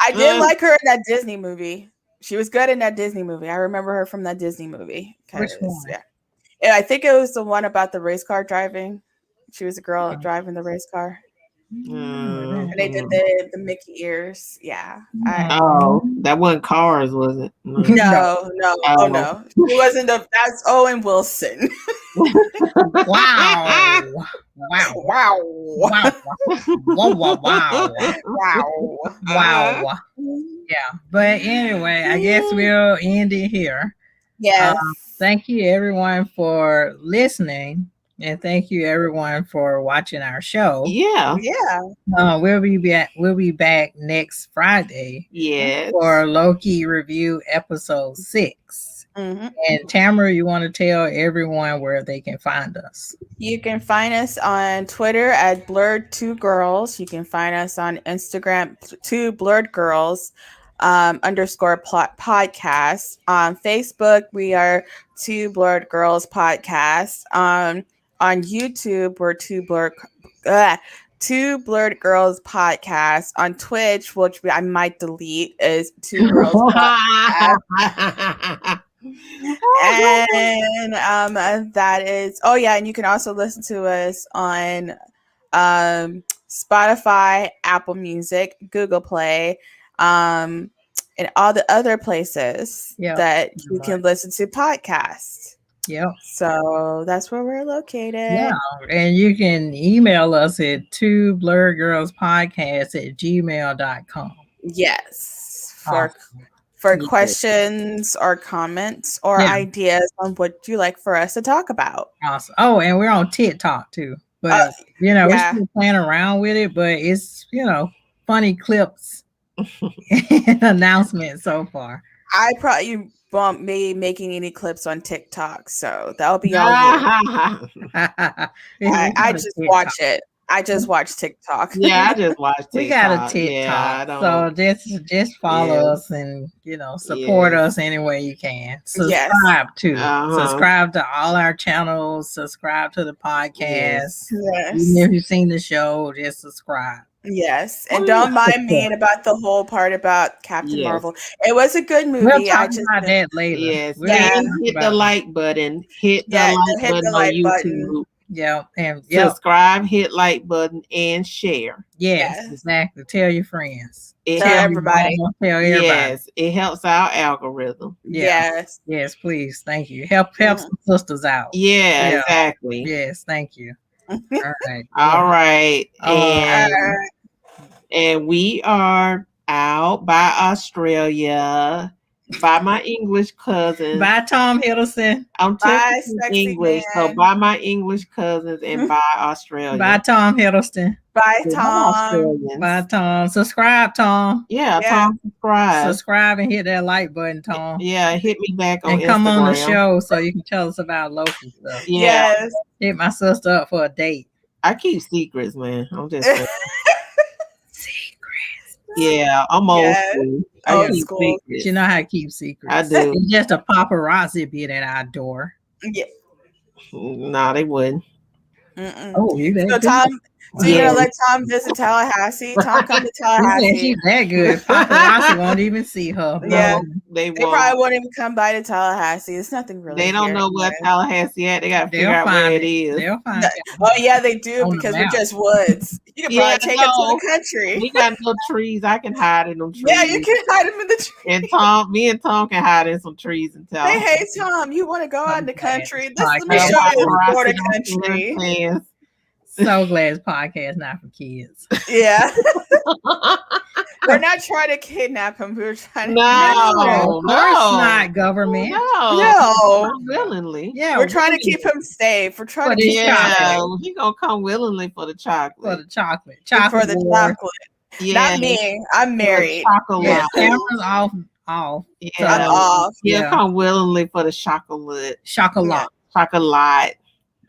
I did like her in that Disney movie. She was good in that Disney movie. I remember her from that Disney movie. Which one? Yeah, I think it was the one about the race car driving. She was a girl driving the race car. And they did the Mickey ears. Yeah. That wasn't Cars, was it? No. Oh no. It wasn't that's Owen Wilson. Wow. Yeah. But anyway, I guess we'll end it here. Yes. Thank you everyone for listening. And thank you everyone for watching our show. Yeah. We'll be back next Friday. Yes. For Loki review episode 6. And Tamera, you want to tell everyone where they can find us? You can find us on Twitter at Blurred2Girls. You can find us on Instagram 2BlurredGirls _podcast. On Facebook, we are 2 Blurred Girls Podcast. On YouTube, we're 2 Blurred Girls Podcast. On Twitch, which I might delete, is 2 Girls Podcast. And that is and you can also listen to us on Spotify, Apple Music, Google Play, and all the other places that you can listen to podcasts. Yep. So that's where we're located. Yeah. And you can email us at 2blurredgirlspodcast@gmail.com. Yes. For questions or comments or ideas on what you like for us to talk about. Awesome. Oh, and we're on TikTok too. But we're still playing around with it, but it's funny clips and announcements so far. I probably won't be making any clips on TikTok, so that'll be on you. I just watch it. I just watch TikTok. Yeah, I just watch TikTok. We got a TikTok, so just follow us and support us any way you can. Subscribe subscribe to all our channels. Subscribe to the podcast. Yes. Even if you've seen the show, just subscribe. Yes, and don't mind me about the whole part about Captain Marvel. It was a good movie. We'll talk about that later. Yes, hit the like button. Hit the like button on YouTube. Yeah, and subscribe, hit like button, and share. Yes, exactly. Tell your friends. Tell everybody. Tell everybody. Yes, it helps our algorithm. Yes, please. Thank you. Help some sisters out. Yeah, exactly. Yes, thank you. All right. And we are out by Australia. By my English cousins. By Tom Hiddleston. I'm talking English. So by my English cousins and by Australia. By Tom Hiddleston. By Tom. By Tom. Subscribe, Tom. Yeah, Tom, subscribe. Subscribe and hit that like button, Tom. Yeah, hit me back on Instagram. And come on the show so you can tell us about Loki stuff. Yes. Hit my sister up for a date. I keep secrets, man. I'm just secrets. Yeah, I'm old school. Old school. You know how to keep secrets. I do. It's just a paparazzi be at our door. Yeah. Nah, they wouldn't. Oh, you that so Tom, so you're gonna let Tom visit Tallahassee? Tom come to Tallahassee. She's that good. Paparazzi won't even see her. Yeah, they probably won't even come by to Tallahassee. It's nothing really. They don't know where Tallahassee at. They gotta figure out where it is. They'll find it. Oh yeah, they do because we're just woods. You can probably take it to the country. We got no trees. I can hide in them trees. Yeah, you can hide them in the trees. And me and Tom can hide in some trees and tell. Hey, Tom, you want to go out in the country? Let me show you the Florida country. So glad this podcast not for kids. Yeah. We're not trying to kidnap him. We're trying to of course not government. No. Willingly. Yeah. We're trying to keep him safe. We're trying to keep him safe. He's gonna come willingly for the chocolate. For the chocolate. For the chocolate. Yeah. Not me. I'm married. Yeah. Camera's off. Yeah. So I'm off. He'll come willingly for the chocolate. Chocolate. Chocolate.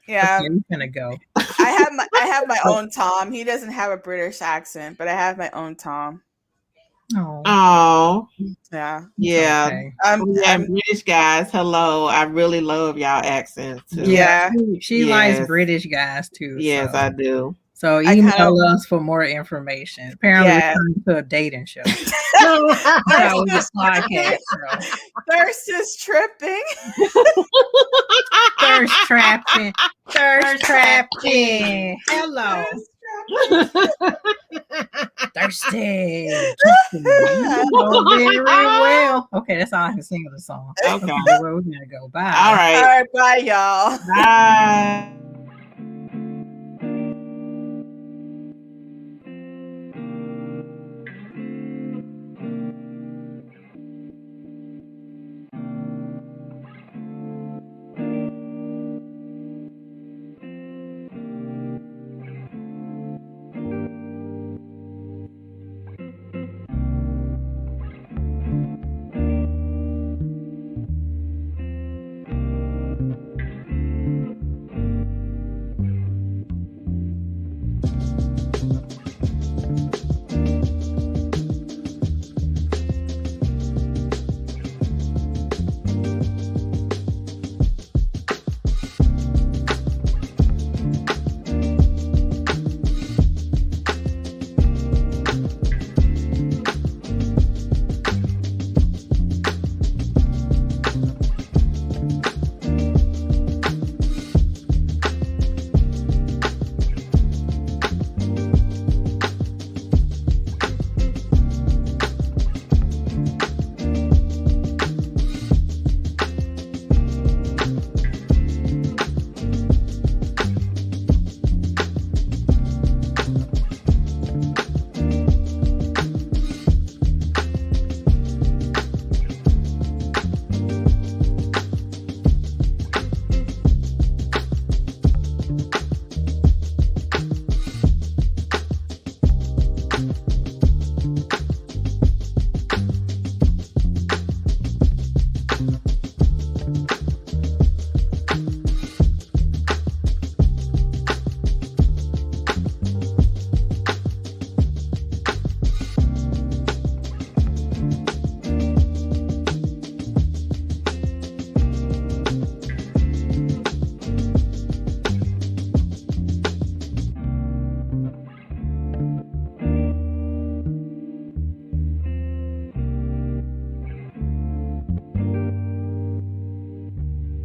Yeah, I'm gonna go. I have my own Tom. He doesn't have a British accent, but I have my own Tom. Oh, yeah. Okay. I'm British guys. Hello, I really love y'all accents too. Yeah, she likes British guys too. Yes, I do. So email us for more information. Apparently, we're coming to a dating show. Thirst is tripping. Thirst trapping. Thirst trapping. Hello. Thirsty. Very well. Okay, that's all I can sing of the song. Okay. Well, we're gonna go. Bye. All right. All right. Bye, y'all. Bye.